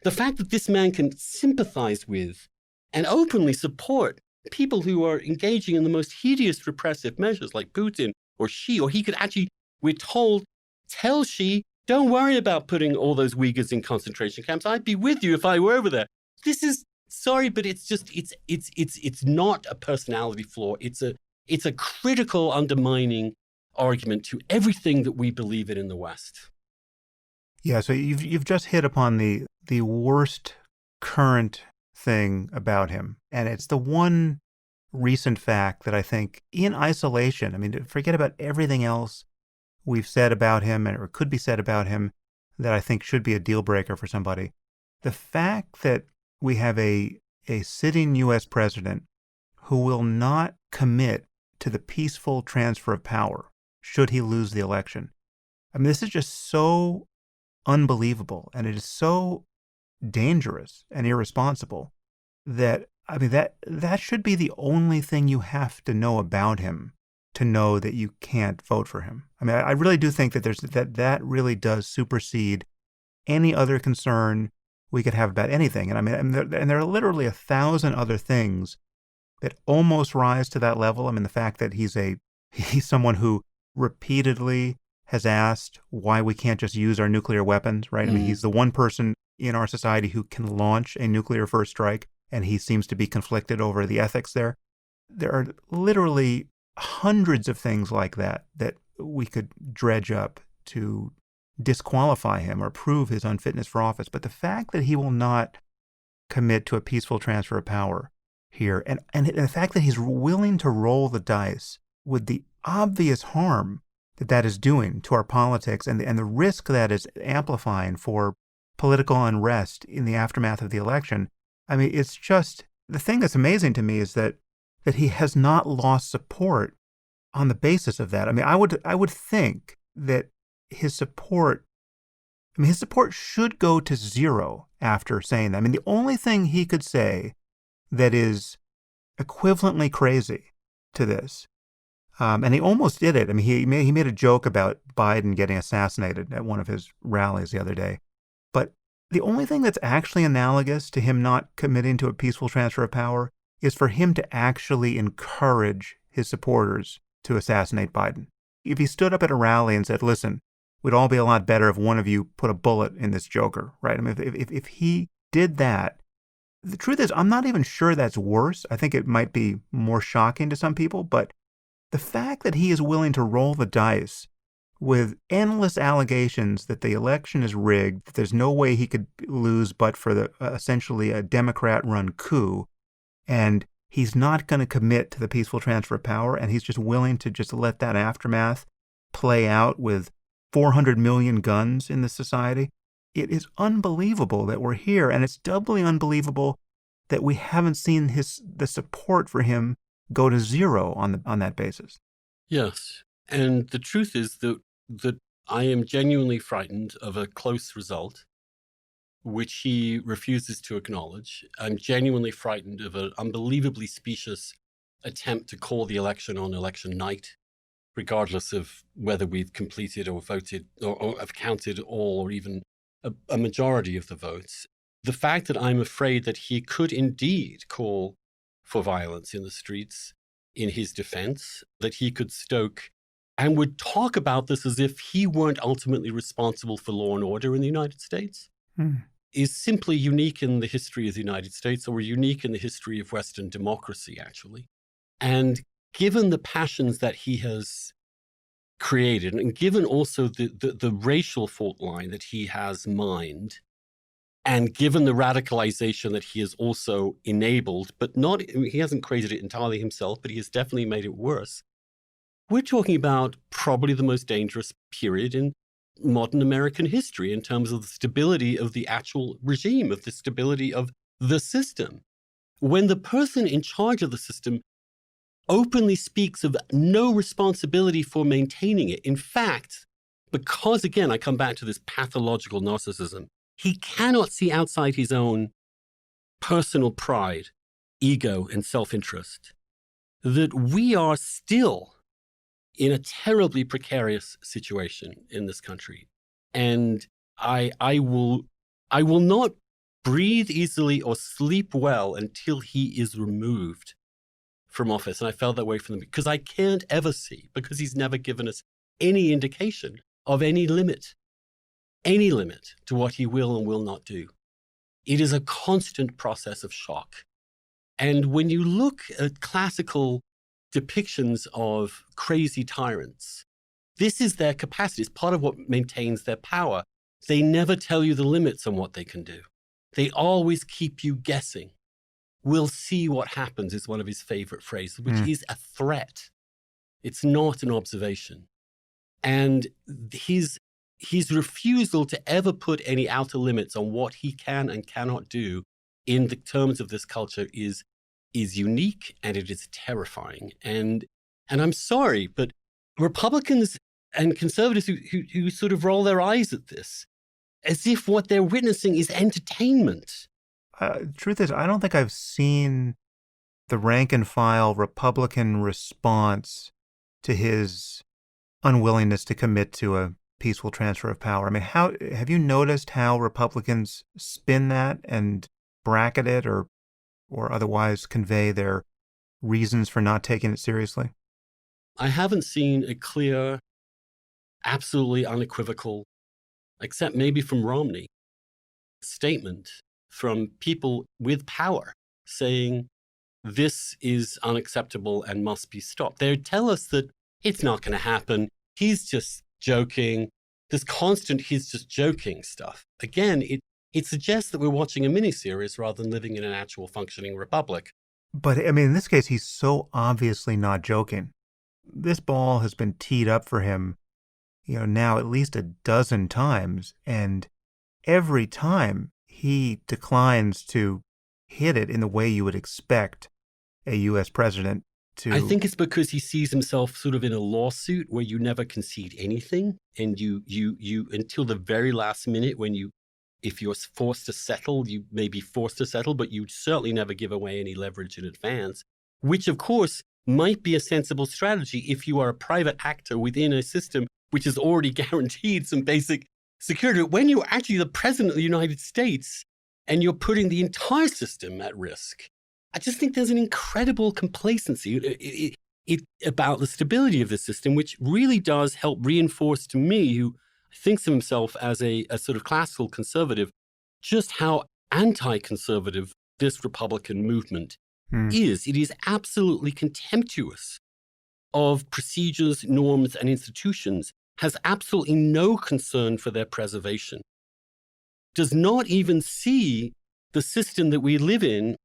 The fact that this man can sympathize with and openly support people who are engaging in the most hideous repressive measures like Putin or Xi, or he could actually, we're told, tell Xi, don't worry about putting all those Uyghurs in concentration camps. I'd be with you if I were over there. This is, sorry, but it's just, it's not a personality flaw. It's a critical undermining argument to everything that we believe in the West. Yeah, so you've just hit upon the worst current thing about him. And it's the one recent fact that I think in isolation, I mean, forget about everything else we've said about him or could be said about him that I think should be a deal breaker for somebody. The fact that we have a sitting U.S. president who will not commit to the peaceful transfer of power should he lose the election. I mean, this is just so unbelievable, and it is so dangerous and irresponsible that, I mean, that should be the only thing you have to know about him to know that you can't vote for him. I mean, I really do think that that really does supersede any other concern we could have about anything. And I mean, and there are literally 1,000 other things that almost rise to that level. I mean, the fact that he's someone who repeatedly has asked why we can't just use our nuclear weapons, right? I mean, he's the one person in our society who can launch a nuclear first strike, and he seems to be conflicted over the ethics there. There are literally hundreds of things like that we could dredge up to disqualify him or prove his unfitness for office. But the fact that he will not commit to a peaceful transfer of power here, and the fact that he's willing to roll the dice with the obvious harm that is doing to our politics and the risk that is amplifying for political unrest in the aftermath of the election. I mean, it's just, the thing that's amazing to me is that he has not lost support on the basis of that. I mean, I would think that his support should go to zero after saying that. I mean, the only thing he could say that is equivalently crazy to this, and he almost did it. I mean, he made a joke about Biden getting assassinated at one of his rallies the other day. But the only thing that's actually analogous to him not committing to a peaceful transfer of power is for him to actually encourage his supporters to assassinate Biden. If he stood up at a rally and said, listen, we'd all be a lot better if one of you put a bullet in this joker, right? I mean, if he did that, the truth is, I'm not even sure that's worse. I think it might be more shocking to some people, but the fact that he is willing to roll the dice with endless allegations that the election is rigged, that there's no way he could lose but for the essentially a Democrat-run coup, and he's not going to commit to the peaceful transfer of power, and he's just willing to just let that aftermath play out with 400 million guns in this society. it is unbelievable that we're here, and it's doubly unbelievable that we haven't seen the support for him go to zero on that basis. Yes. And the truth is that I am genuinely frightened of a close result, which he refuses to acknowledge. I'm genuinely frightened of an unbelievably specious attempt to call the election on election night, regardless of whether we've completed or voted or have counted all or even a majority of the votes. The fact that I'm afraid that he could indeed call for violence in the streets in his defense, that he could stoke and would talk about this as if he weren't ultimately responsible for law and order in the United States, is simply unique in the history of the United States, or unique in the history of Western democracy, actually. And given the passions that he has created, and given also the racial fault line that he has mined, and given the radicalization that he has also enabled, but not, he hasn't created it entirely himself, but he has definitely made it worse. We're talking about probably the most dangerous period in modern American history in terms of the stability of the actual regime, of the stability of the system. When the person in charge of the system openly speaks of no responsibility for maintaining it, in fact, because again, I come back to this pathological narcissism, he cannot see outside his own personal pride, ego, and self-interest, that we are still in a terribly precarious situation in this country. And I will not breathe easily or sleep well until he is removed from office. And I felt that way from the beginning, because I can't ever see, because he's never given us any indication of any limit to what he will and will not do. It is a constant process of shock. And when you look at classical depictions of crazy tyrants, this is their capacity. It's part of what maintains their power. They never tell you the limits on what they can do. They always keep you guessing. We'll see what happens is one of his favorite phrases, which is a threat. It's not an observation. And his refusal to ever put any outer limits on what he can and cannot do in the terms of this culture is unique, and it is terrifying. And I'm sorry, but Republicans and conservatives who sort of roll their eyes at this as if what they're witnessing is entertainment. The truth is, I don't think I've seen the rank and file Republican response to his unwillingness to commit to a peaceful transfer of power. I mean, how have you noticed how Republicans spin that and bracket it or otherwise convey their reasons for not taking it seriously? I haven't seen a clear, absolutely unequivocal, except maybe from Romney, statement from people with power saying this is unacceptable and must be stopped. They tell us that it's not going to happen. He's just joking. This constant he's just joking stuff. Again, it suggests that we're watching a miniseries rather than living in an actual functioning republic. But, I mean, in this case, he's so obviously not joking. This ball has been teed up for him, now at least a dozen times, and every time he declines to hit it in the way you would expect a U.S. president to. I think it's because he sees himself sort of in a lawsuit where you never concede anything, and you until the very last minute if you're forced to settle, you may be forced to settle, but you certainly never give away any leverage in advance, which of course might be a sensible strategy if you are a private actor within a system which has already guaranteed some basic security. When you're actually the president of the United States and you're putting the entire system at risk, I just think there's an incredible complacency about the stability of the system, which really does help reinforce to me, who thinks of himself as a sort of classical conservative, just how anti-conservative this Republican movement is. It is absolutely contemptuous of procedures, norms, and institutions, has absolutely no concern for their preservation, does not even see the system that we live in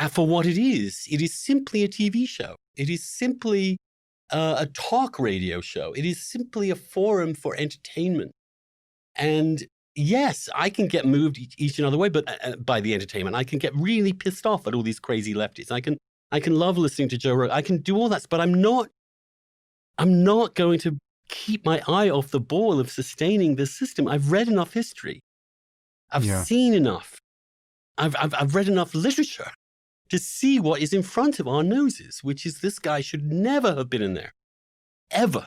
for what it is. It is simply a TV show. It is simply a talk radio show. It is simply a forum for entertainment. And yes, I can get moved each another way, but by the entertainment, I can get really pissed off at all these crazy lefties. I can love listening to Joe Rogan. I can do all that, but I'm not going to keep my eye off the ball of sustaining this system. I've read enough history. I've Yeah. seen enough. I've read enough literature to see what is in front of our noses, which is this guy should never have been in there, ever.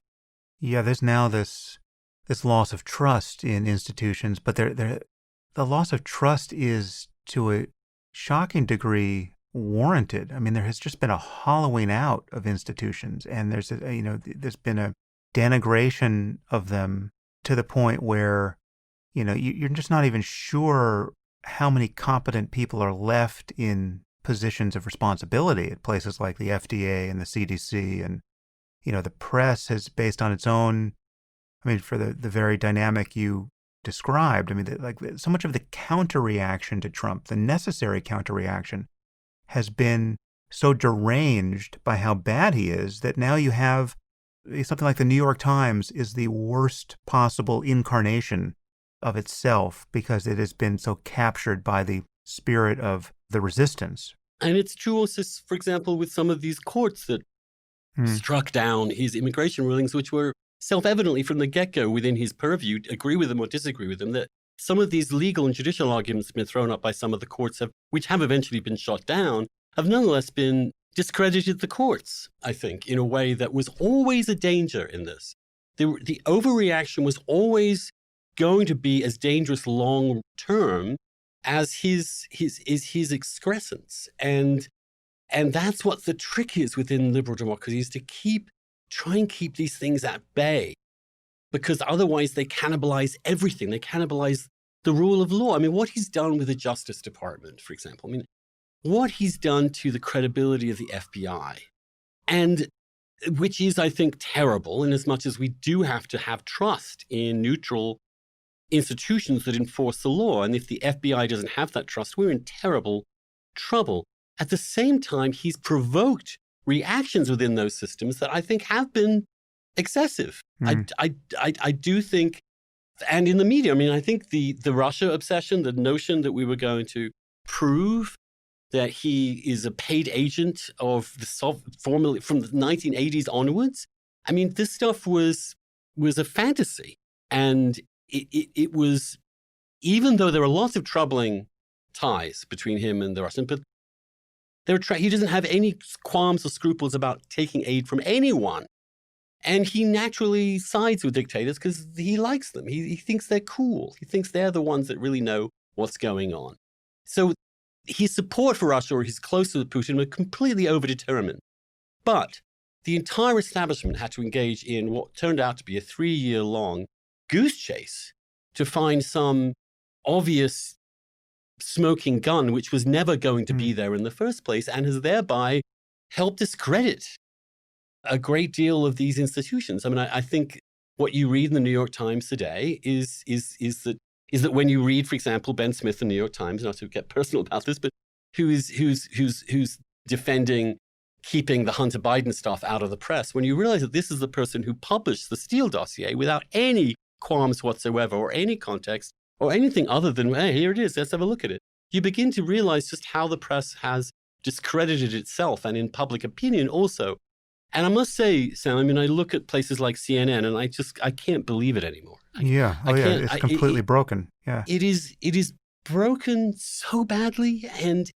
Yeah, there's now this loss of trust in institutions, but the loss of trust is to a shocking degree warranted. I mean, there has just been a hollowing out of institutions, and there's been a denigration of them to the point where you're just not even sure how many competent people are left in positions of responsibility at places like the FDA and the CDC. And the press has, based on its own, I mean, for the very dynamic you described, I mean, so much of the counter-reaction to Trump, the necessary counter-reaction, has been so deranged by how bad he is that now you have something like the New York Times is the worst possible incarnation of itself because it has been so captured by the spirit of the resistance. And it's true also, for example, with some of these courts that struck down his immigration rulings, which were self-evidently from the get-go within his purview, agree with them or disagree with them, that some of these legal and judicial arguments have been thrown up by some of the courts, which have eventually been shot down, have nonetheless been discredited the courts, I think, in a way that was always a danger in this. The overreaction was always going to be as dangerous long term as his excrescence. And that's what the trick is within liberal democracy, is to try and keep these things at bay, because otherwise they cannibalize everything. They cannibalize the rule of law. I mean, what he's done with the Justice Department, for example, I mean, what he's done to the credibility of the FBI, and which is, I think, terrible in as much as we do have to have trust in neutral institutions that enforce the law. And if the FBI doesn't have that trust, we're in terrible trouble. At the same time, he's provoked reactions within those systems that I think have been excessive. I do think, and in the media, I mean, I think the Russia obsession, the notion that we were going to prove that he is a paid agent of the formally from the 1980s onwards. I mean, this stuff was a fantasy. And it was, even though there are lots of troubling ties between him and the Russians, but he doesn't have any qualms or scruples about taking aid from anyone. And he naturally sides with dictators because he likes them. He thinks they're cool. He thinks they're the ones that really know what's going on. So his support for Russia, or his closeness with Putin, were completely overdetermined. But the entire establishment had to engage in what turned out to be a 3-year-long goose chase to find some obvious smoking gun, which was never going to be there in the first place, and has thereby helped discredit a great deal of these institutions. I mean, I think what you read in the New York Times today is that when you read, for example, Ben Smith in the New York Times, not to get personal about this, but who's defending keeping the Hunter Biden stuff out of the press, when you realize that this is the person who published the Steele dossier without any qualms whatsoever or any context or anything other than, hey, here it is, let's have a look at it, you begin to realize just how the press has discredited itself and in public opinion also. And I must say, Sam, I mean, I look at places like CNN and I can't believe it anymore. It's completely broken. Yeah. It is broken so badly. And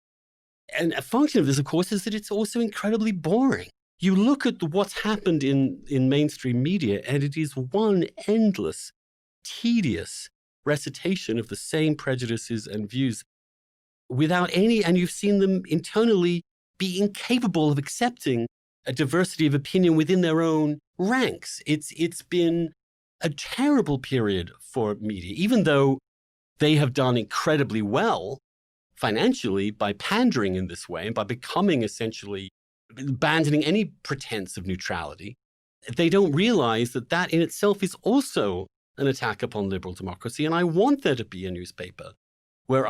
a function of this, of course, is that it's also incredibly boring. You look at what's happened in mainstream media, and it is one endless, tedious recitation of the same prejudices and views without any, and you've seen them internally be incapable of accepting a diversity of opinion within their own ranks. It's been a terrible period for media, even though they have done incredibly well financially by pandering in this way and by becoming essentially abandoning any pretense of neutrality. They don't realize that that in itself is also an attack upon liberal democracy. And I want there to be a newspaper where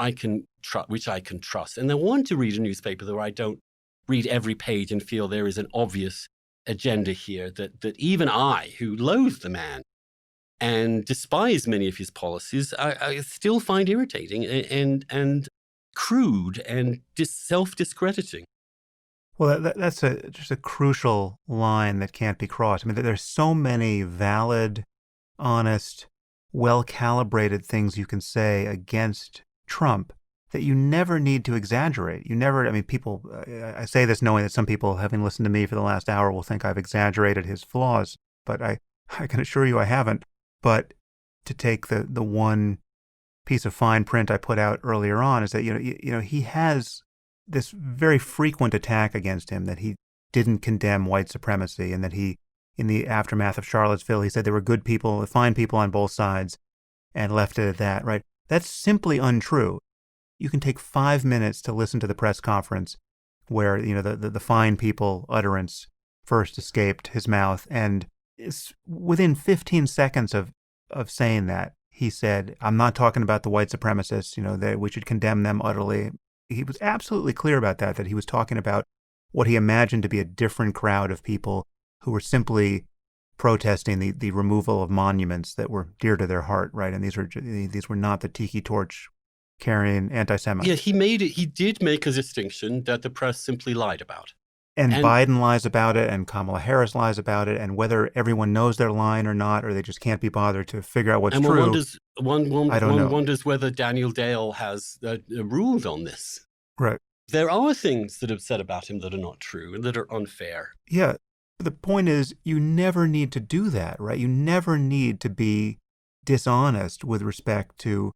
which I can trust. And I want to read a newspaper where I don't read every page and feel there is an obvious agenda here that even I, who loathe the man, and despise many of his policies, I still find irritating and crude and self-discrediting. Well, that's just a crucial line that can't be crossed. I mean, there's so many valid, honest, well-calibrated things you can say against Trump that you never need to exaggerate. You never, I mean, people, I say this knowing that some people, having listened to me for the last hour, will think I've exaggerated his flaws, but I can assure you I haven't. But to take the one piece of fine print I put out earlier on is that, he has this very frequent attack against him that he didn't condemn white supremacy, and that he, in the aftermath of Charlottesville, he said there were good people, fine people on both sides, and left it at that, right? That's simply untrue. You can take 5 minutes to listen to the press conference where, the fine people utterance first escaped his mouth, and it's within 15 seconds of saying that, he said, I'm not talking about the white supremacists, that we should condemn them utterly. He was absolutely clear about that he was talking about what he imagined to be a different crowd of people who were simply protesting the removal of monuments that were dear to their heart, right? And these were not the tiki torch carrying anti-Semites. Yeah, he did make a distinction that the press simply lied about. And Biden lies about it, and Kamala Harris lies about it, and whether everyone knows they're lying or not, or they just can't be bothered to figure out what's true. One wonders whether Daniel Dale has ruled on this. Right. There are things that are said about him that are not true and that are unfair. Yeah. But the point is, you never need to do that, right? You never need to be dishonest with respect to.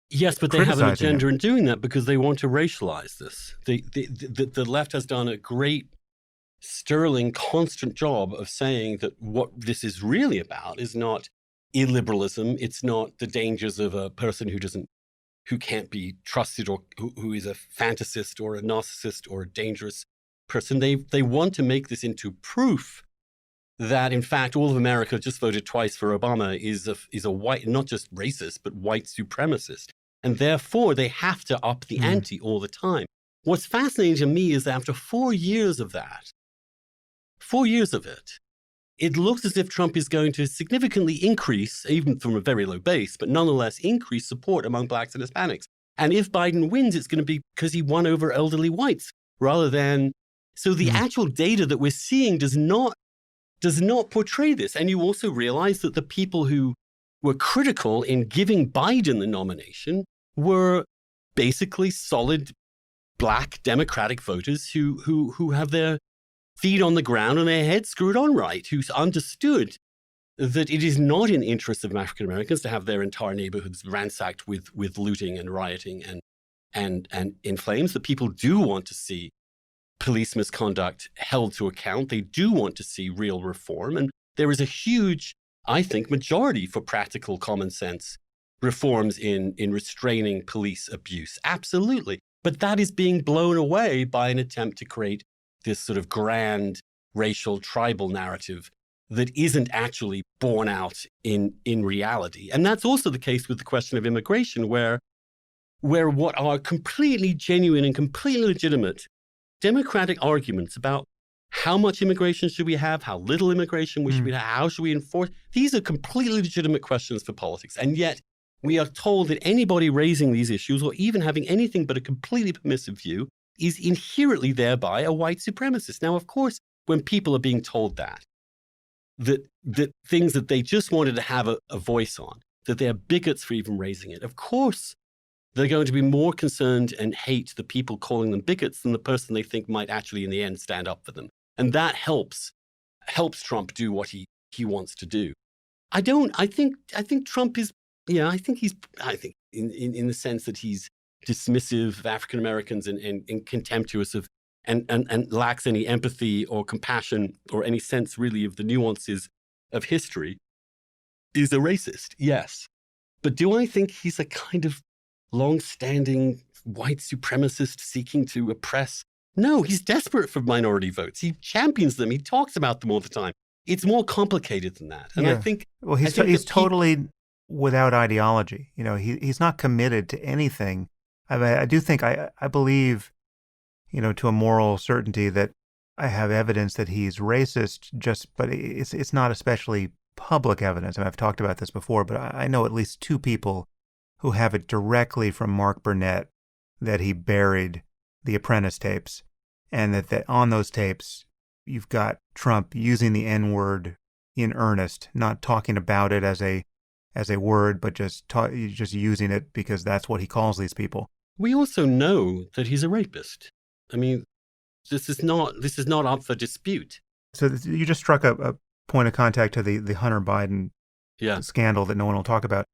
Yes, but they have an agenda in doing that because they want to racialize this. The left has done a great, sterling, constant job of saying that what this is really about is not illiberalism. It's not the dangers of a person who can't be trusted, or who is a fantasist or a narcissist or a dangerous person. They want to make this into proof that, in fact, all of America just voted twice for Obama is a white, not just racist, but white supremacist. And therefore, they have to up the ante all the time. What's fascinating to me is that after 4 years of that, 4 years of it, it looks as if Trump is going to significantly increase, even from a very low base, but nonetheless increase support among blacks and Hispanics. And if Biden wins, it's going to be because he won over elderly whites rather than. So the actual data that we're seeing does not portray this. And you also realize that the people who were critical in giving Biden the nomination were basically solid black Democratic voters who have their feet on the ground and their heads screwed on right, who understood that it is not in the interest of African Americans to have their entire neighborhoods ransacked with looting and rioting and in flames. That people do want to see police misconduct held to account. They do want to see real reform. And there is a huge, I think, majority for practical common sense reforms in restraining police abuse. Absolutely. But that is being blown away by an attempt to create this sort of grand racial tribal narrative that isn't actually borne out in reality. And that's also the case with the question of immigration, where what are completely genuine and completely legitimate democratic arguments about how much immigration should we have, how little immigration we should have, how should we enforce, these are completely legitimate questions for politics. And yet we are told that anybody raising these issues, or even having anything but a completely permissive view, is inherently thereby a white supremacist. Now, of course, when people are being told that things that they just wanted to have a voice on, that they're bigots for even raising it, of course, they're going to be more concerned and hate the people calling them bigots than the person they think might actually, in the end, stand up for them. And that helps Trump do what he wants to do. I think Trump is, I think in the sense that he's dismissive of African Americans and contemptuous of and lacks any empathy or compassion or any sense really of the nuances of history, is a racist, yes. But do I think he's a kind of long-standing white supremacist seeking to oppress? No, he's desperate for minority votes. He champions them. He talks about them all the time. It's more complicated than that. And I think... Well, he's totally without ideology. He's not committed to anything. I do think, I believe, to a moral certainty that I have evidence that he's racist, but it's not especially public evidence. And I've talked about this before, but I know at least two people who have it directly from Mark Burnett that he buried the Apprentice tapes, and that on those tapes, you've got Trump using the N-word in earnest, not talking about it as a word, but just using it because that's what he calls these people. We also know that he's a rapist. I mean, this is not up for dispute. So you just struck a point of contact to the Hunter Biden scandal that no one will talk about.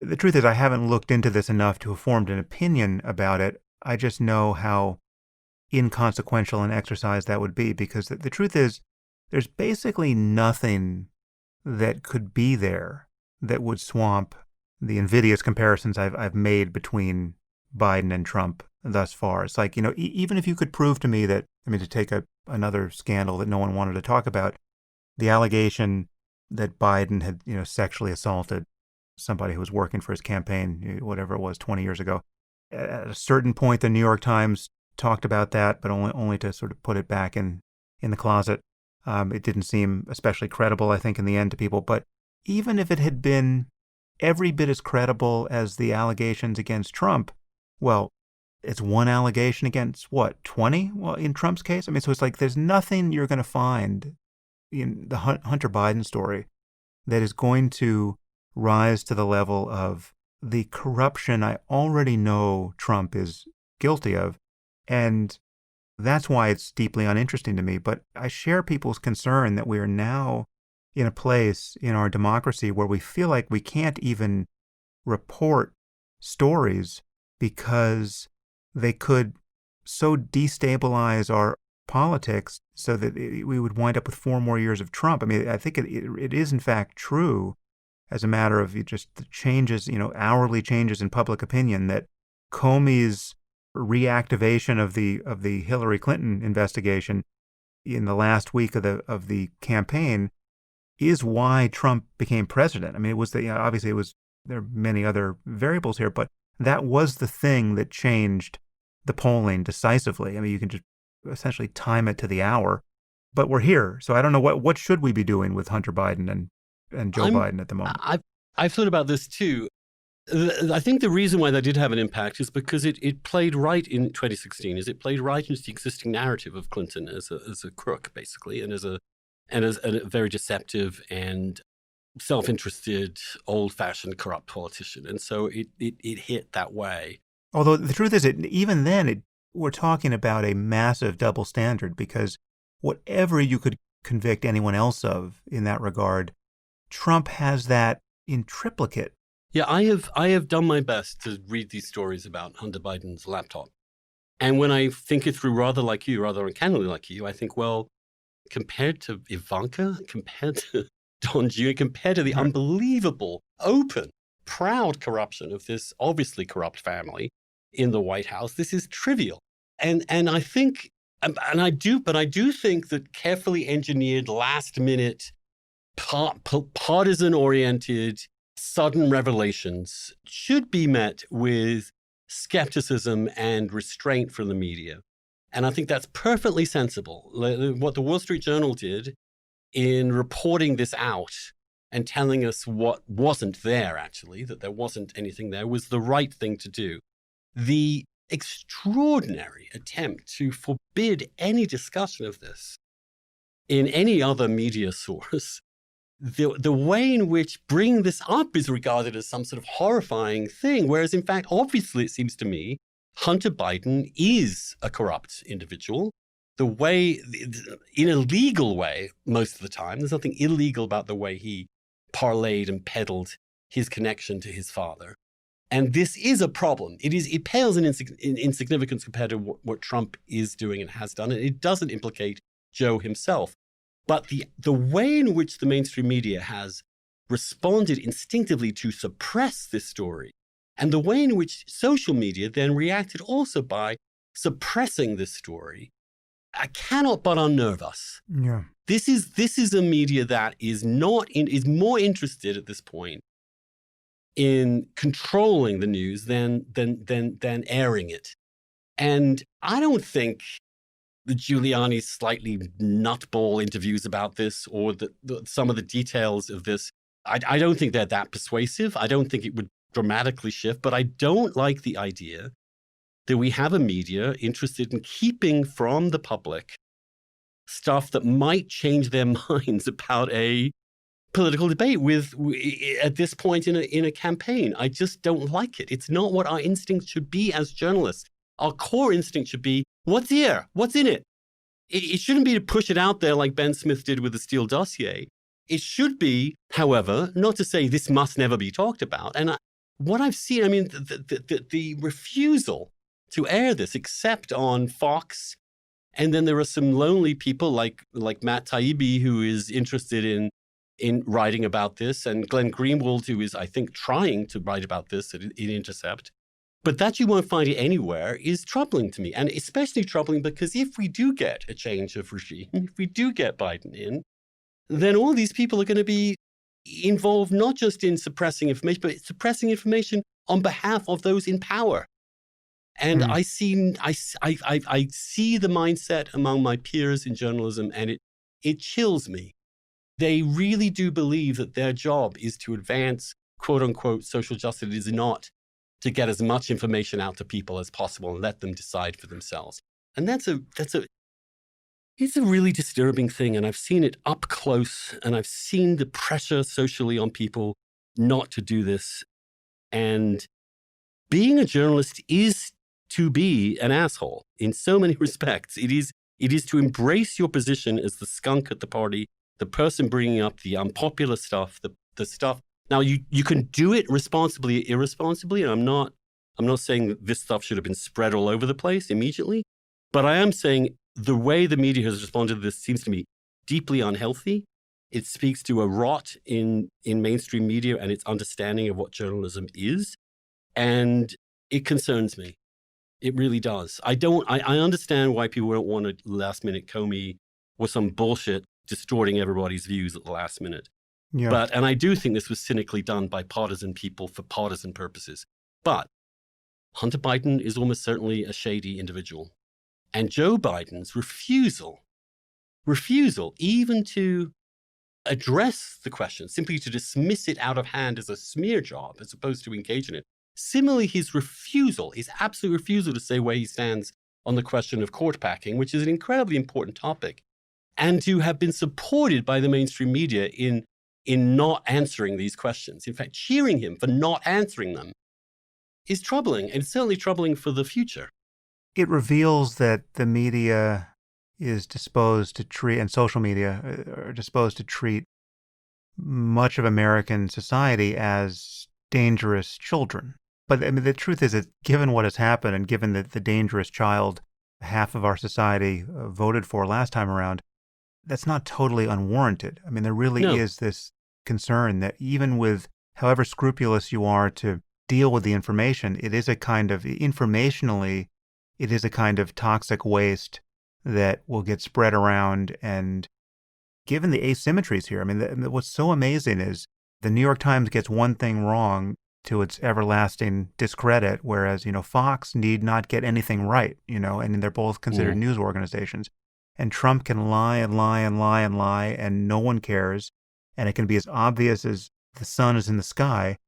The truth is, I haven't looked into this enough to have formed an opinion about it. I just know how inconsequential an exercise that would be, because the truth is, there's basically nothing that could be there that would swamp the invidious comparisons I've made between Biden and Trump thus far. It's like, even if you could prove to me that, to take another scandal that no one wanted to talk about, the allegation that Biden had, sexually assaulted somebody who was working for his campaign, whatever it was, 20 years ago. At a certain point, the New York Times talked about that, but only to sort of put it back in the closet. It didn't seem especially credible, I think, in the end to people. But even if it had been every bit as credible as the allegations against Trump, well, it's one allegation against, 20? Well, in Trump's case? So it's like there's nothing you're going to find in the Hunter Biden story that is going to rise to the level of the corruption I already know Trump is guilty of. And that's why it's deeply uninteresting to me. But I share people's concern that we are now in a place in our democracy where we feel like we can't even report stories because they could so destabilize our politics so that we would wind up with 4 more years of Trump. I think it is in fact true, as a matter of just the changes, hourly changes in public opinion, that Comey's reactivation of the Hillary Clinton investigation in the last week of the campaign is why Trump became president. It was obviously there are many other variables here, but that was the thing that changed the polling decisively. You can just essentially time it to the hour, but we're here. So I don't know what should we be doing with Hunter Biden and Joe Biden at the moment. I've thought about this too. I think the reason why that did have an impact is because it played right in 2016. It played right into the existing narrative of Clinton as a crook, basically, and as a very deceptive and self-interested, old-fashioned, corrupt politician. And so it hit that way. Although the truth is, even then, we're talking about a massive double standard, because whatever you could convict anyone else of in that regard, Trump has that in triplicate. Yeah, I have done my best to read these stories about Hunter Biden's laptop. And when I think it through rather uncannily like you, I think, well, compared to Ivanka, compared to Don Jr., compared to the unbelievable, open, proud corruption of this obviously corrupt family in the White House, this is trivial. And I think, I do think that carefully engineered, last minute, partisan oriented, sudden revelations should be met with skepticism and restraint from the media. And I think that's perfectly sensible. What the Wall Street Journal did in reporting this out and telling us what wasn't there, actually, that there wasn't anything there, was the right thing to do. The extraordinary attempt to forbid any discussion of this in any other media source, the way in which bringing this up is regarded as some sort of horrifying thing, whereas in fact, obviously, it seems to me, Hunter Biden is a corrupt individual. The way, in a legal way, most of the time, there's nothing illegal about the way he parlayed and peddled his connection to his father. And this is a problem. It pales in insignificance compared to what Trump is doing and has done. And it doesn't implicate Joe himself. But the way in which the mainstream media has responded instinctively to suppress this story, and the way in which social media then reacted also by suppressing this story, I cannot but unnerve us. Yeah. This is a media that is more interested at this point in controlling the news than airing it. And I don't think the Giuliani's slightly nutball interviews about this, or some of the details of this, I don't think they're that persuasive. I don't think it would dramatically shift, but I don't like the idea that we have a media interested in keeping from the public stuff that might change their minds about a political debate at this point in a campaign. I just don't like it. It's not what our instinct should be as journalists. Our core instinct should be, what's here? What's in it? It shouldn't be to push it out there like Ben Smith did with the Steele dossier. It should be, however, not to say this must never be talked about. And what I've seen, I mean, the refusal to air this, except on Fox, and then there are some lonely people like Matt Taibbi, who is interested in writing about this, and Glenn Greenwald, who is, I think, trying to write about this in Intercept. But that you won't find it anywhere is troubling to me, and especially troubling because if we do get a change of regime, if we do get Biden in, then all these people are going to be involved not just in suppressing information, but suppressing information on behalf of those in power. And I see the mindset among my peers in journalism, and it chills me. They really do believe that their job is to advance, quote unquote, social justice. It is not to get as much information out to people as possible and let them decide for themselves. And it's a really disturbing thing. And I've seen it up close, and I've seen the pressure socially on people not to do this. And being a journalist is to be an asshole in so many respects. It is to embrace your position as the skunk at the party, the person bringing up the unpopular stuff, the stuff. Now, you can do it responsibly, irresponsibly, and I'm not saying that this stuff should have been spread all over the place immediately, but I am saying the way the media has responded to this seems to me deeply unhealthy. It speaks to a rot in mainstream media and its understanding of what journalism is, and it concerns me. It really does. I understand why people don't want a last-minute Comey or some bullshit distorting everybody's views at the last minute. Yeah. And I do think this was cynically done by partisan people for partisan purposes. But Hunter Biden is almost certainly a shady individual. And Joe Biden's refusal even to address the question, simply to dismiss it out of hand as a smear job as opposed to engage in it. Similarly, his absolute refusal to say where he stands on the question of court packing, which is an incredibly important topic, and to have been supported by the mainstream media in not answering these questions. In fact, cheering him for not answering them is troubling, and certainly troubling for the future. It reveals that the media is disposed to treat, and social media are disposed to treat much of American society as dangerous children. But I mean, the truth is that given what has happened, and given that the dangerous child half of our society voted for last time around, that's not totally unwarranted. I mean, there really is this concern that even with however scrupulous you are to deal with the information, it is a kind of, informationally, it is a kind of toxic waste that will get spread around. And given the asymmetries here, I mean, what's so amazing is the New York Times gets one thing wrong to its everlasting discredit, whereas, Fox need not get anything right, and they're both considered news organizations. And Trump can lie and lie and lie and lie, and no one cares. And it can be as obvious as the sun is in the sky.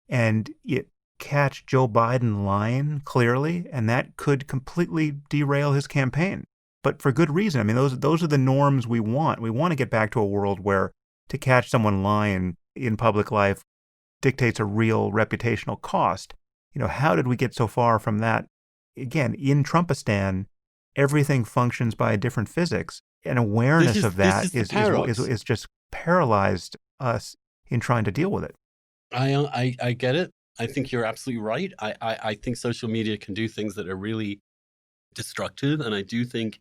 And you catch Joe Biden lying clearly, and that could completely derail his campaign. But for good reason. I mean, those are the norms we want. We want to get back to a world where to catch someone lying in public life dictates a real reputational cost. How did we get so far from that? Again, in Trumpistan, everything functions by a different physics. And awareness of that is just paralyzed us in trying to deal with it. I get it. I think you're absolutely right. I think social media can do things that are really destructive. And I do think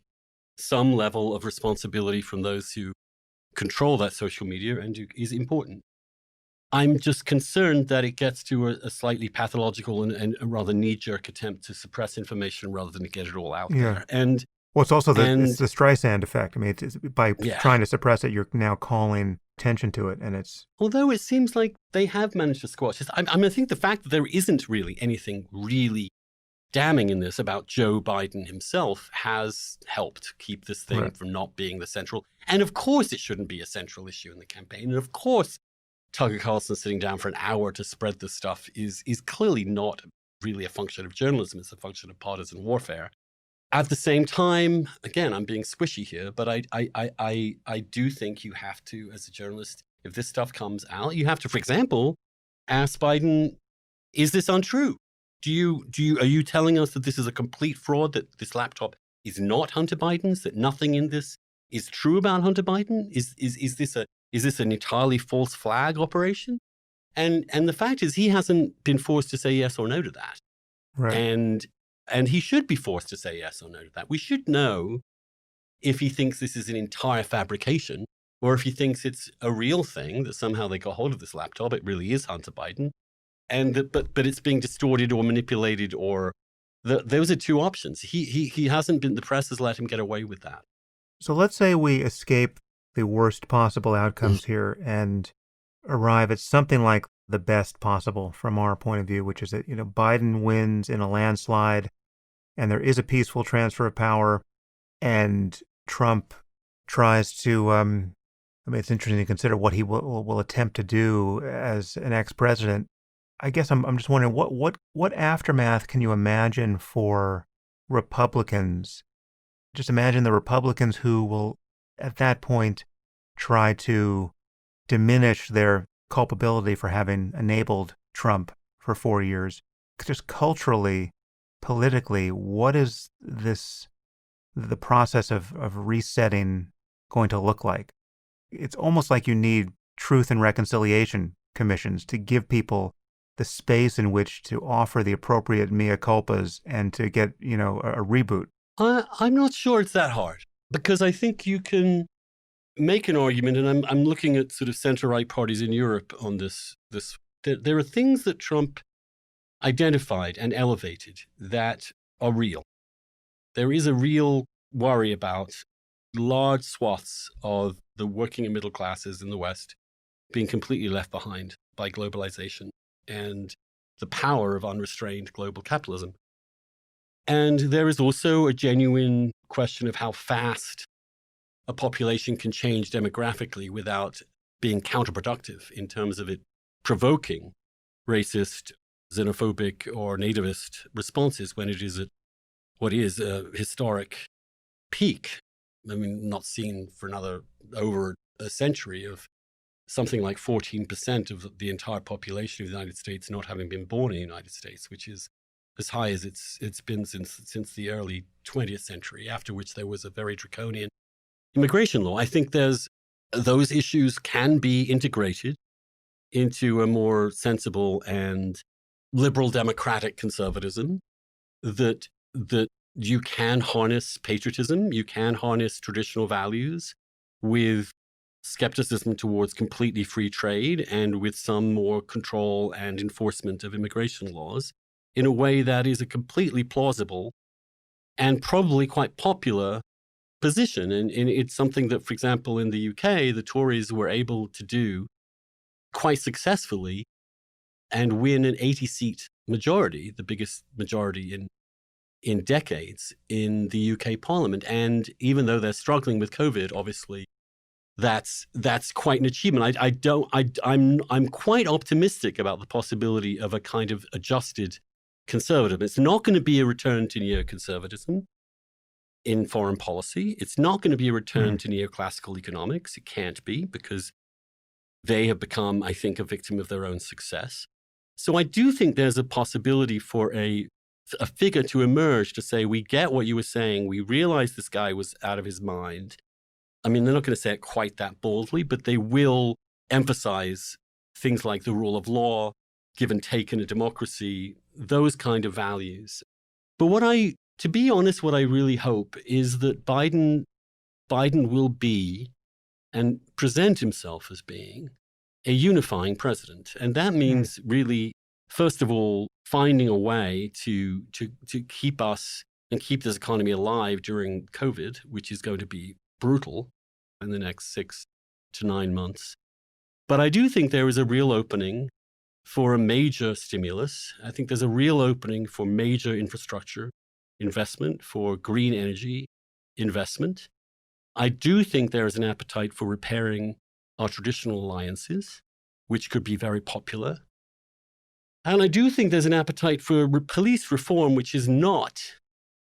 some level of responsibility from those who control that social media is important. I'm just concerned that it gets to a slightly pathological and a rather knee-jerk attempt to suppress information rather than to get it all out there. And it's also it's the Streisand effect. I mean, by trying to suppress it, you're now calling attention to it, and it's... Although it seems like they have managed to squash this. I think the fact that there isn't really anything really damning in this about Joe Biden himself has helped keep this thing Right. from not being the central. And of course, it shouldn't be a central issue in the campaign. And of course, Tucker Carlson sitting down for an hour to spread this stuff is clearly not really a function of journalism. It's a function of partisan warfare. At the same time, again, I'm being squishy here, but I do think you have to, as a journalist, if this stuff comes out, you have to, for example, ask Biden, is this untrue? Are you telling us that this is a complete fraud, that this laptop is not Hunter Biden's, that nothing in this is true about Hunter Biden? Is this an entirely false flag operation? And the fact is, he hasn't been forced to say yes or no to that. Right. And he should be forced to say yes or no to that. We should know if he thinks this is an entire fabrication, or if he thinks it's a real thing, that somehow they got hold of this laptop, it really is Hunter Biden, and that, but it's being distorted or manipulated, or those are two options. He hasn't been, the press has let him get away with that. So let's say we escape the worst possible outcomes here and arrive at something like the best possible from our point of view, which is that, Biden wins in a landslide and there is a peaceful transfer of power, and Trump tries to, it's interesting to consider what he will attempt to do as an ex-president. I guess I'm just wondering, what aftermath can you imagine for Republicans? Just imagine the Republicans who will, at that point, try to diminish their culpability for having enabled Trump for 4 years. Just culturally, politically, what is the process of resetting going to look like? It's almost like you need truth and reconciliation commissions to give people the space in which to offer the appropriate mea culpas and to get, a reboot. I'm not sure it's that hard, because I think you can make an argument, and I'm looking at sort of center-right parties in Europe on this. There are things that Trump identified and elevated that are real. There is a real worry about large swaths of the working and middle classes in the West being completely left behind by globalization and the power of unrestrained global capitalism. And there is also a genuine question of how fast a population can change demographically without being counterproductive in terms of it provoking racist, xenophobic, or nativist responses when it is at what is a historic peak. I mean, not seen for over a century, of something like 14% of the entire population of the United States not having been born in the United States, which is as high as it's been since the early 20th century, after which there was a very draconian immigration law. I think those issues can be integrated into a more sensible and liberal democratic conservatism, that you can harness patriotism, you can harness traditional values with skepticism towards completely free trade and with some more control and enforcement of immigration laws in a way that is a completely plausible and probably quite popular position. And it's something that, for example, in the UK, the Tories were able to do quite successfully and win an 80-seat majority, the biggest majority in decades in the UK Parliament. And even though they're struggling with COVID, obviously, that's quite an achievement. I'm quite optimistic about the possibility of a kind of adjusted conservative. It's not going to be a return to neoconservatism in foreign policy. It's not going to be a return to neoclassical economics. It can't be, because they have become, I think, a victim of their own success. So I do think there's a possibility for a figure to emerge to say, we get what you were saying. We realize this guy was out of his mind. I mean, they're not going to say it quite that boldly, but they will emphasize things like the rule of law, give and take in a democracy, those kind of values. But to be honest, what I really hope is that Biden will be and present himself as being a unifying president. And that means really, first of all, finding a way to keep us and keep this economy alive during COVID, which is going to be brutal in the next 6 to 9 months. But I do think there is a real opening for a major stimulus. I think there's a real opening for major infrastructure investment, for green energy investment. I do think there is an appetite for repairing our traditional alliances, which could be very popular. And I do think there's an appetite for police reform, which is not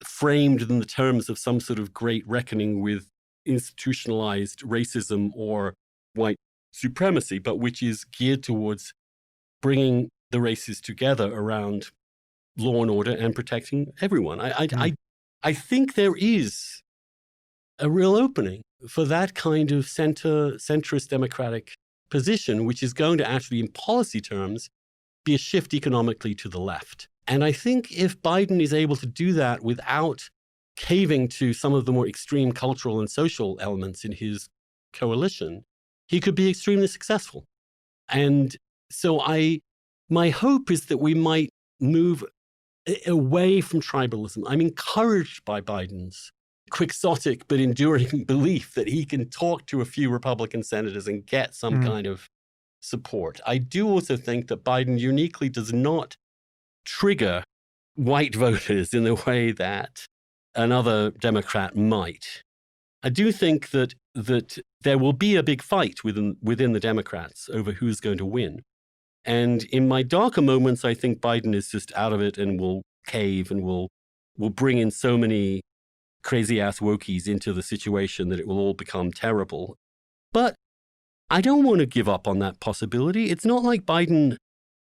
framed in the terms of some sort of great reckoning with institutionalized racism or white supremacy, but which is geared towards bringing the races together around law and order and protecting everyone. I think there is a real opening for that kind of centrist democratic position, which is going to actually, in policy terms, be a shift economically to the left. And I think if Biden is able to do that without caving to some of the more extreme cultural and social elements in his coalition, he could be extremely successful. And so my hope is that we might move away from tribalism. I'm encouraged by Biden's quixotic but enduring belief that he can talk to a few Republican senators and get some kind of support. I do also think that Biden uniquely does not trigger white voters in the way that another Democrat might. I do think that there will be a big fight within the Democrats over who's going to win. And in my darker moments, I think Biden is just out of it and will cave and will bring in so many crazy-ass wokies into the situation that it will all become terrible. But I don't want to give up on that possibility. It's not like Biden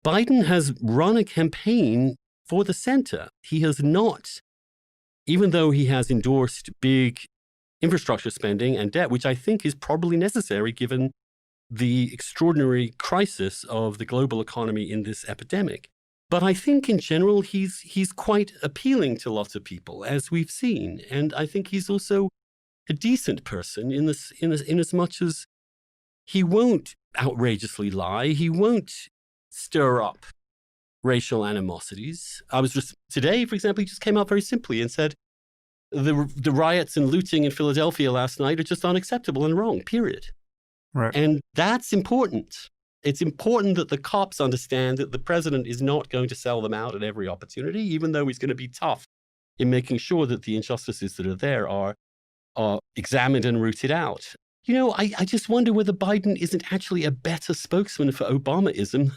has run a campaign for the center. He has not, even though he has endorsed big infrastructure spending and debt, which I think is probably necessary given the extraordinary crisis of the global economy in this epidemic. But I think in general, he's quite appealing to lots of people, as we've seen. And I think he's also a decent person in as much as he won't outrageously lie. He won't stir up racial animosities. I was just today, for example, he just came out very simply and said, the riots and looting in Philadelphia last night are just unacceptable and wrong, period. Right. And that's important. It's important that the cops understand that the president is not going to sell them out at every opportunity, even though he's going to be tough in making sure that the injustices that are there are examined and rooted out. You know, I just wonder whether Biden isn't actually a better spokesman for Obamaism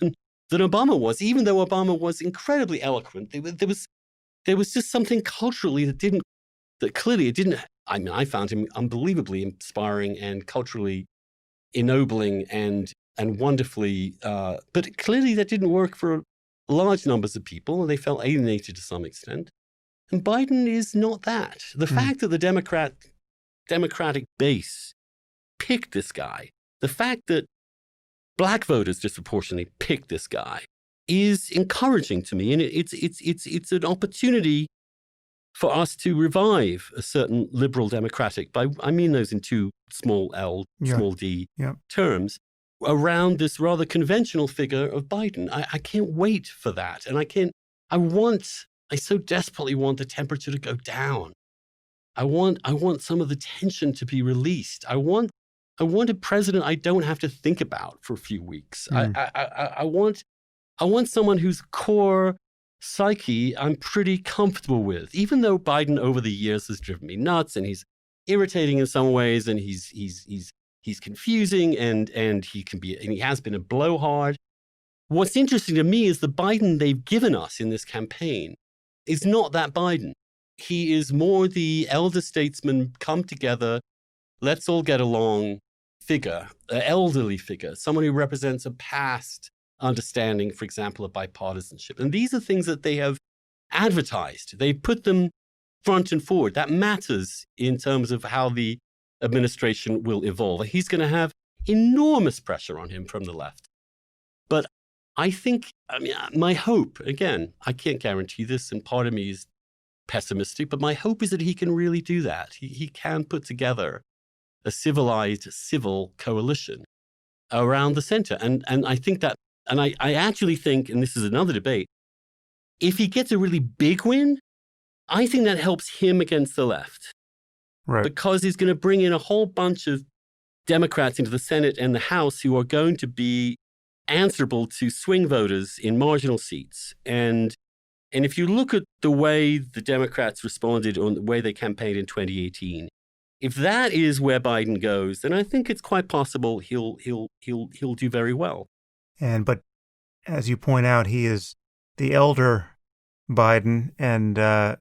than Obama was, even though Obama was incredibly eloquent. There was just something culturally that clearly it didn't. I mean, I found him unbelievably inspiring and culturally ennobling and wonderfully, but clearly that didn't work for large numbers of people, and they felt alienated to some extent. And Biden is not that. The fact that the Democratic base picked this guy, the fact that black voters disproportionately picked this guy, is encouraging to me, and it's an opportunity for us to revive a certain liberal democratic, I mean those in two small d terms, around this rather conventional figure of Biden. I can't wait for that. And I so desperately want the temperature to go down. I want some of the tension to be released. I want a president I don't have to think about for a few weeks. I want someone whose core psyche I'm pretty comfortable with, even though Biden over the years has driven me nuts and he's irritating in some ways and he's confusing and he has been a blowhard. What's interesting to me is the Biden they've given us in this campaign is not that Biden. He is more the elder statesman, come together, let's all get along figure, an elderly figure, someone who represents a past understanding, for example, of bipartisanship. And these are things that they have advertised. They put them front and forward. That matters in terms of how the administration will evolve. He's going to have enormous pressure on him from the left. But my hope, again, I can't guarantee this, and part of me is pessimistic, but my hope is that he can really do that. He can put together a civilized civil coalition around the center. And I think that, and I actually think, and this is another debate, if he gets a really big win, I think that helps him against the left. Right. Because he's going to bring in a whole bunch of Democrats into the Senate and the House who are going to be answerable to swing voters in marginal seats. And if you look at the way the Democrats responded on the way they campaigned in 2018, if that is where Biden goes, then I think it's quite possible he'll do very well. But as you point out, he is the elder Biden, and to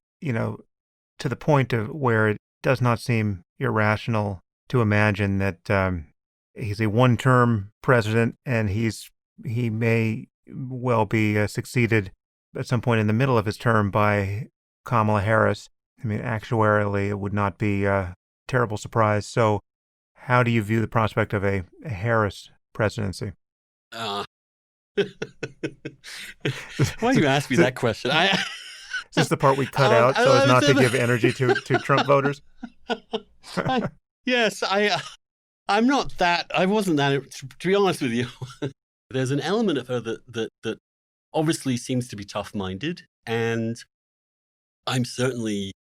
the point of where it does not seem irrational to imagine that he's a one-term president, and he may well be succeeded at some point in the middle of his term by Kamala Harris. I mean, actuarially, it would not be a terrible surprise. So how do you view the prospect of a Harris presidency? Why do you ask me that question? Is this the part we cut out so as not to give energy to Trump voters? Yes, I'm not that. I wasn't that. To be honest with you, there's an element of her that obviously seems to be tough-minded, and I'm certainly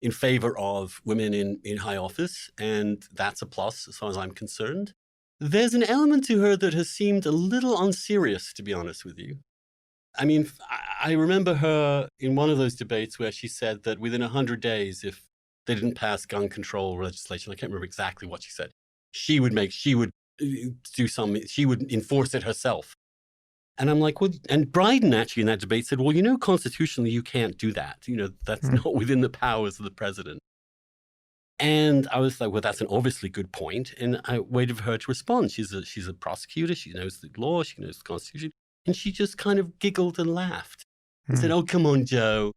in favor of women in high office, and that's a plus as far as I'm concerned. There's an element to her that has seemed a little unserious, to be honest with you. I mean, I remember her in one of those debates where she said that within 100 days, if they didn't pass gun control legislation, I can't remember exactly what she said, she would enforce it herself. And I'm like, well, and Biden actually in that debate said, well, constitutionally, you can't do that. That's not within the powers of the president. And I was like, well, that's an obviously good point. And I waited for her to respond. She's a prosecutor. She knows the law. She knows the Constitution. And she just kind of giggled and laughed and said, oh, come on, Joe.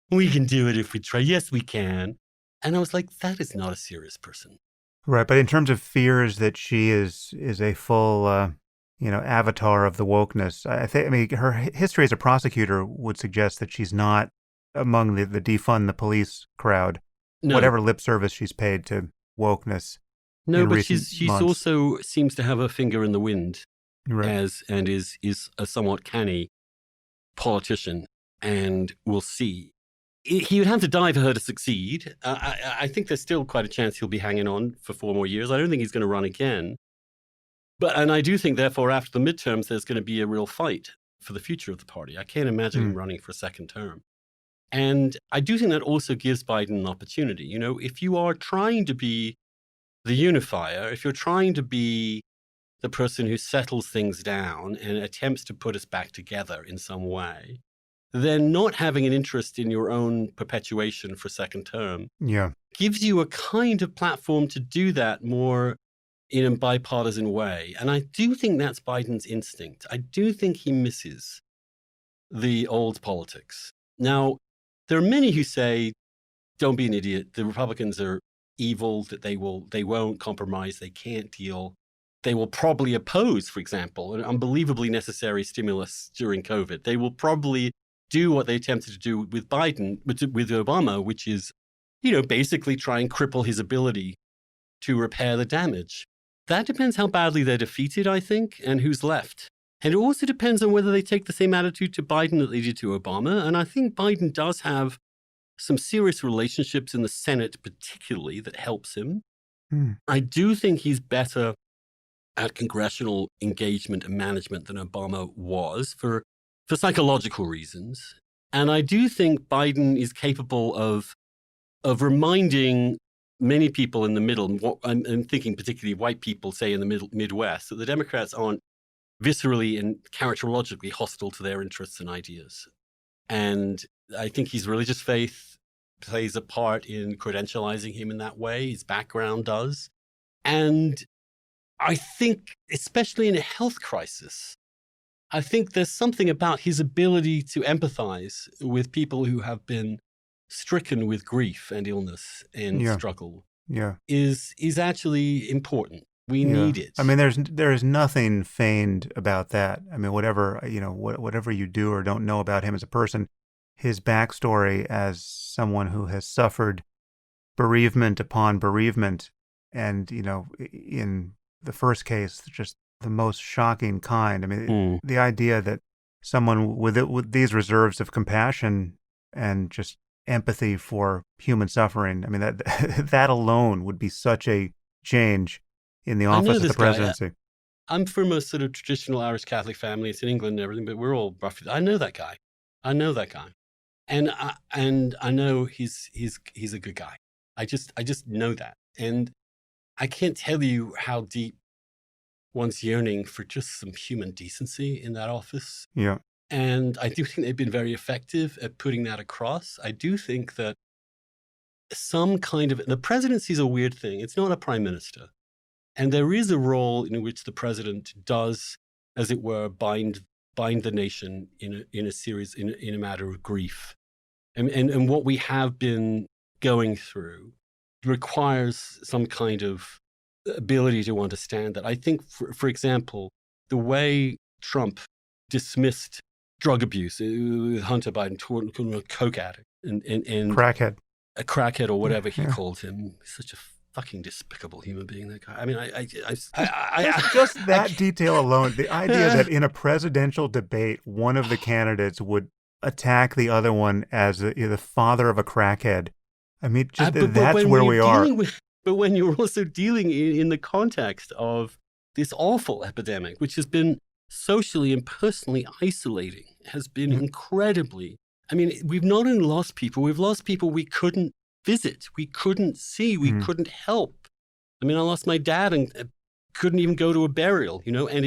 We can do it if we try. Yes, we can. And I was like, that is not a serious person. Right. But in terms of fears that she is a full avatar of the wokeness. I mean, her history as a prosecutor would suggest that she's not among the defund the police crowd. No. Whatever lip service she's paid to wokeness. No, but she's also seems to have a finger in the wind, right. and is a somewhat canny politician, and we'll see. He would have to die for her to succeed. I think there's still quite a chance he'll be hanging on for 4 more years. I don't think he's going to run again. And I do think, therefore, after the midterms, there's going to be a real fight for the future of the party. I can't imagine him running for a second term. And I do think that also gives Biden an opportunity. If you are trying to be the unifier, if you're trying to be the person who settles things down and attempts to put us back together in some way, then not having an interest in your own perpetuation for second term gives you a kind of platform to do that more in a bipartisan way. And I do think that's Biden's instinct. I do think he misses the old politics. Now, there are many who say, don't be an idiot. The Republicans are evil, that they won't compromise, they can't deal. They will probably oppose, for example, an unbelievably necessary stimulus during COVID. They will probably do what they attempted to do with Biden, with Obama, which is, basically try and cripple his ability to repair the damage. That depends how badly they're defeated, I think, and who's left. And it also depends on whether they take the same attitude to Biden that they did to Obama. And I think Biden does have some serious relationships in the Senate, particularly, that helps him. I do think he's better at congressional engagement and management than Obama was for psychological reasons. And I do think Biden is capable of reminding many people in the middle, I'm thinking particularly white people, say in the Midwest, that the Democrats aren't viscerally and characterologically hostile to their interests and ideas. And I think his religious faith plays a part in credentializing him in that way. His background does. And I think, especially in a health crisis, I think there's something about his ability to empathize with people who have been stricken with grief and illness and struggle is actually important. We need it. I mean, there is nothing feigned about that. I mean, whatever you do or don't know about him as a person, his backstory as someone who has suffered bereavement upon bereavement, and in the first case, just the most shocking kind. I mean, the idea that someone with these reserves of compassion and just empathy for human suffering, I mean, that alone would be such a change in the office of the presidency. I'm from a sort of traditional Irish Catholic family. It's in England and everything, but we're all roughly. I know that guy. I know that guy, and I know he's a good guy. I just know that, and I can't tell you how deep one's yearning for just some human decency in that office. Yeah. And I do think they've been very effective at putting that across. I do think that some kind of, the presidency is a weird thing. It's not a prime minister. And there is a role in which the president does, as it were, bind the nation in a series, in a matter of grief. And what we have been going through requires some kind of ability to understand that. I think, for example, the way Trump dismissed drug abuse, Hunter Biden called him a coke addict and Crackhead. A crackhead or whatever he called him. He's such a fucking despicable human being, that guy. I mean, just that detail alone, the idea that in a presidential debate, one of the candidates would attack the other one as the father of a crackhead. I mean, just that's where we are. But when you're also dealing in the context of this awful epidemic, which has been socially and personally isolating, has been incredibly, I mean, we've not only lost people, we've lost people we couldn't visit, we couldn't see, we couldn't help. I mean, I lost my dad and couldn't even go to a burial, you know, and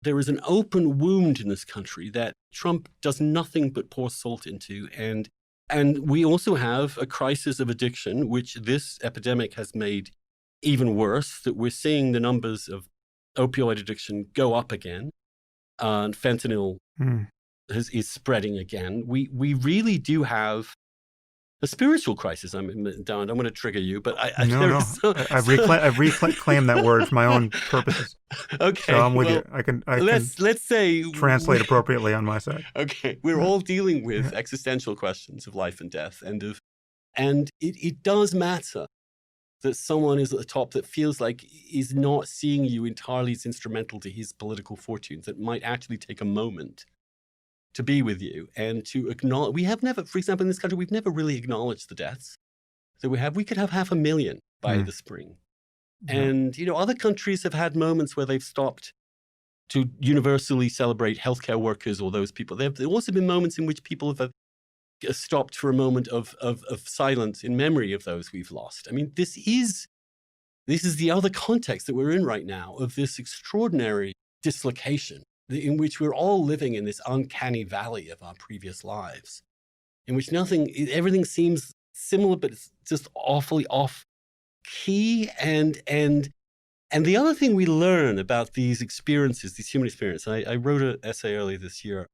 there is an open wound in this country that Trump does nothing but pour salt into. And we also have a crisis of addiction, which this epidemic has made even worse, that we're seeing the numbers of opioid addiction go up again. And fentanyl is spreading again. We really do have a spiritual crisis. Don, I don't want to trigger you, but I've reclaimed that word for my own purposes. Okay, so I'm with you. I can let's say translate appropriately on my side. Okay, we're all dealing with existential questions of life and death, and it does matter that someone is at the top that feels like is not seeing you entirely as instrumental to his political fortunes, that might actually take a moment to be with you and to acknowledge. We have never, for example, in this country, we've never really acknowledged the deaths that we have. We could have 500,000 by the spring. And, you know, other countries have had moments where they've stopped to universally celebrate healthcare workers or those people. There have also been moments in which people have stopped for a moment of silence in memory of those we've lost. I mean, this is the other context that we're in right now, of this extraordinary dislocation in which we're all living in this uncanny valley of our previous lives, in which everything seems similar, but it's just awfully off key. And the other thing we learn about these experiences, these human experiences, I wrote an essay earlier this year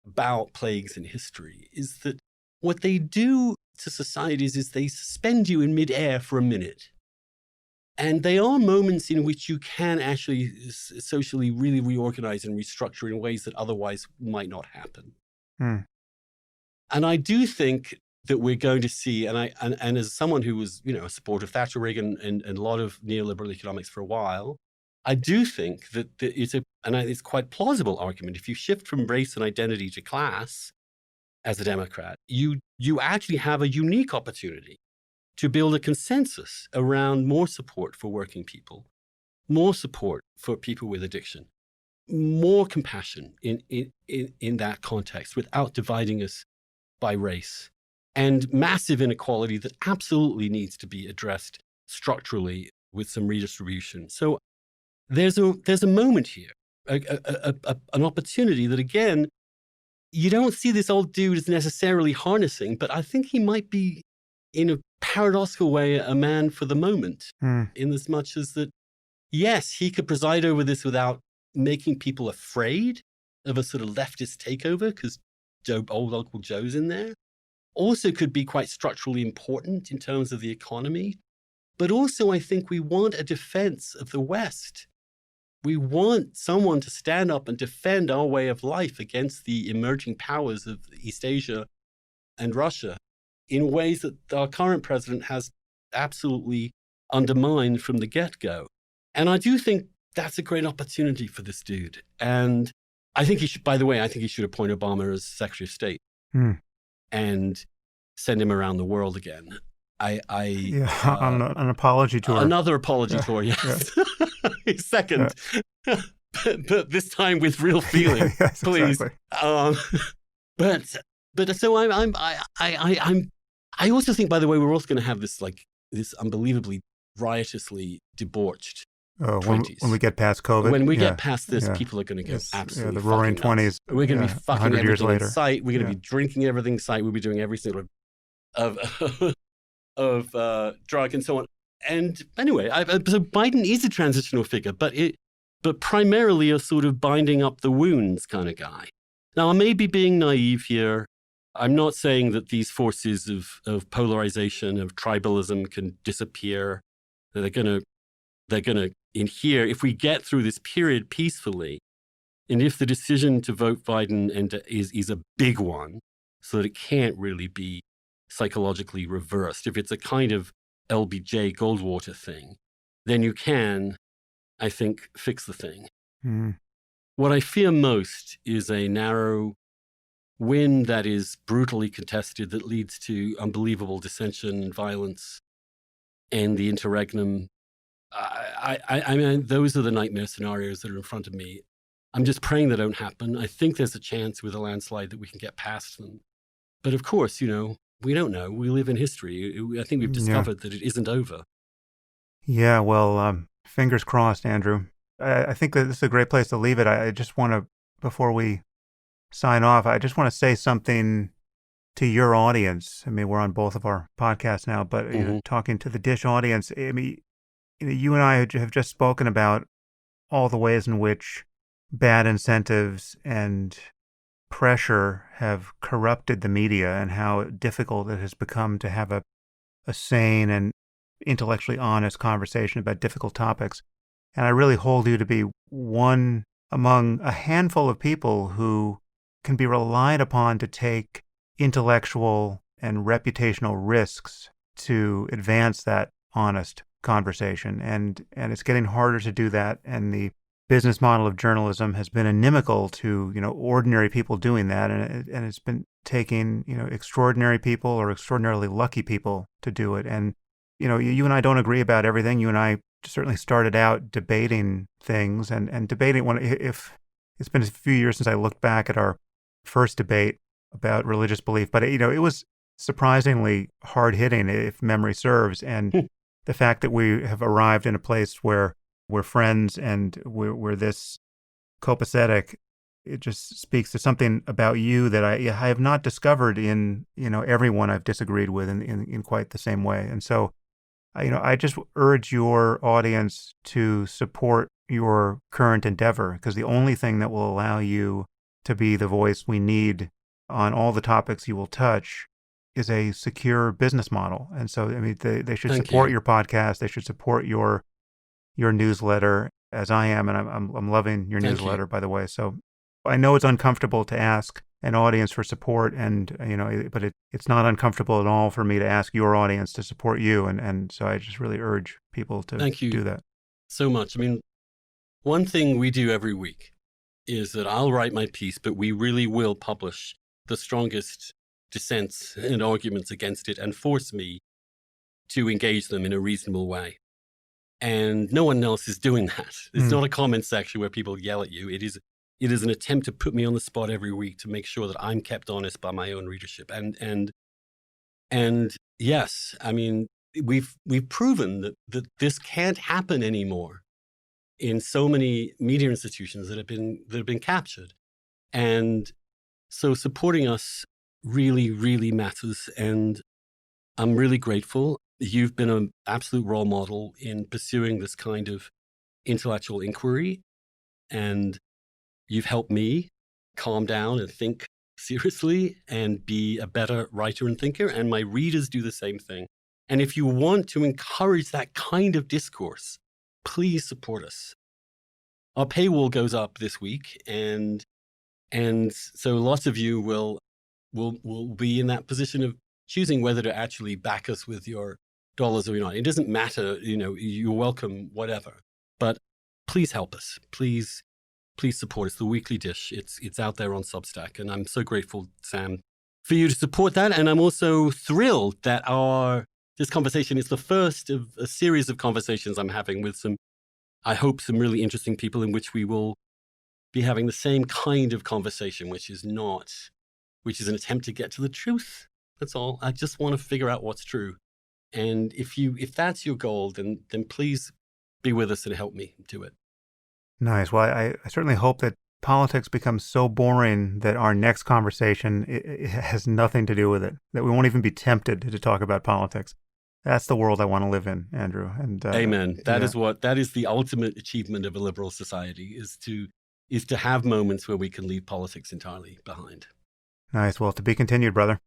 about plagues in history, is that what they do to societies is they suspend you in midair for a minute. And they are moments in which you can actually socially really reorganize and restructure in ways that otherwise might not happen. And I do think that we're going to see, and as someone who was, you know, a supporter of Thatcher, Reagan, and a lot of neoliberal economics for a while, I do think that it's quite plausible argument. If you shift from race and identity to class as a Democrat, you actually have a unique opportunity to build a consensus around more support for working people, more support for people with addiction, more compassion in that context without dividing us by race, and massive inequality that absolutely needs to be addressed structurally with some redistribution. So there's a moment here, an opportunity that, again, you don't see this old dude as necessarily harnessing, but I think he might be, in a paradoxical way, a man for the moment, in as much as that, yes, he could preside over this without making people afraid of a sort of leftist takeover, because old Uncle Joe's in there. Also could be quite structurally important in terms of the economy. But also, I think we want a defense of the West. We want someone to stand up and defend our way of life against the emerging powers of East Asia and Russia in ways that our current president has absolutely undermined from the get-go. And I do think that's a great opportunity for this dude. And I think he should, by the way, I think he should appoint Obama as Secretary of State and send him around the world again. Yeah, on an apology tour. Another apology tour, yes. Yeah. Second, but this time with real feeling, yes, please. Exactly. But so I also think, by the way, we're also going to have this unbelievably riotously debauched 20s. When we get past COVID. When we get past this, people are going to go absolutely the roaring fucking nuts. 20s. We're going to be fucking everything in sight. We're going to be drinking everything in sight. We'll be doing every single of drug and so on. And anyway, so Biden is a transitional figure, but primarily a sort of binding up the wounds kind of guy. Now, I may be being naive here. I'm not saying that these forces of polarization, of tribalism can disappear. They're going to, in here, if we get through this period peacefully, and if the decision to vote Biden is a big one, so that it can't really be psychologically reversed, if it's a kind of LBJ Goldwater thing, then you can, I think, fix the thing. Mm. What I fear most is a narrow win that is brutally contested, that leads to unbelievable dissension and violence and the interregnum. I mean, those are the nightmare scenarios that are in front of me. I'm just praying they don't happen. I think there's a chance with a landslide that we can get past them. But of course, we don't know. We live in history. I think we've discovered that it isn't over. Yeah, well, fingers crossed, Andrew. I think that this is a great place to leave it. I just want to, before we sign off, I just want to say something to your audience. I mean, we're on both of our podcasts now, but talking to the Dish audience, I mean, you and I have just spoken about all the ways in which bad incentives and pressure have corrupted the media and how difficult it has become to have a sane and intellectually honest conversation about difficult topics. And I really hold you to be one among a handful of people who can be relied upon to take intellectual and reputational risks to advance that honest conversation. And it's getting harder to do that. And the business model of journalism has been inimical to, ordinary people doing that. And it's been taking, extraordinary people or extraordinarily lucky people to do it. And, you and I don't agree about everything. You and I certainly started out debating things and debating if it's been a few years since I looked back at our first debate about religious belief, but it was surprisingly hard hitting, if memory serves. And the fact that we have arrived in a place where we're friends and we're this copacetic, it just speaks to something about you that I have not discovered in everyone I've disagreed with in quite the same way. And so I just urge your audience to support your current endeavor, because the only thing that will allow you to be the voice we need on all the topics you will touch is a secure business model. And so, I mean, they should support your podcast. They should support your newsletter, as I am, and I'm loving your newsletter, by the way. So I know it's uncomfortable to ask an audience for support, and but it's not uncomfortable at all for me to ask your audience to support you, and so I just really urge people to do that. So much. I mean, one thing we do every week is that I'll write my piece, but we really will publish the strongest dissents and arguments against it and force me to engage them in a reasonable way. And no one else is doing that. It's not a comment section where people yell at you. It is an attempt to put me on the spot every week to make sure that I'm kept honest by my own readership. And yes, I mean, we've proven that this can't happen anymore in so many media institutions that have been captured. And so supporting us really, really matters. And I'm really grateful. You've been an absolute role model in pursuing this kind of intellectual inquiry. And you've helped me calm down and think seriously and be a better writer and thinker. And my readers do the same thing. And if you want to encourage that kind of discourse, please support us. Our paywall goes up this week, and so lots of you will be in that position of choosing whether to actually back us with your dollars or not. It doesn't matter, you're welcome, whatever. But please help us. Please support us. The Weekly Dish. It's out there on Substack, and I'm so grateful, Sam, for you to support that. And I'm also thrilled that our this conversation is the first of a series of conversations I'm having with I hope, some really interesting people, in which we will be having the same kind of conversation, which is an attempt to get to the truth. That's all. I just want to figure out what's true. And if that's your goal, then please be with us and help me do it. Nice. Well, I certainly hope that politics becomes so boring that our next conversation it has nothing to do with it, that we won't even be tempted to talk about politics. That's the world I want to live in, Andrew. And amen. That is the ultimate achievement of a liberal society, is to have moments where we can leave politics entirely behind. Nice. Well, to be continued, brother.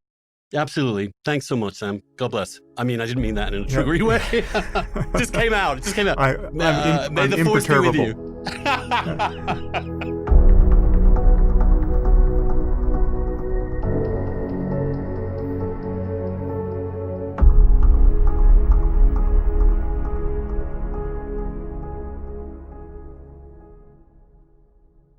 Absolutely. Thanks so much, Sam. God bless. I mean, I didn't mean that in a triggery way. It just came out. I'm May the force be with imperturbable. you.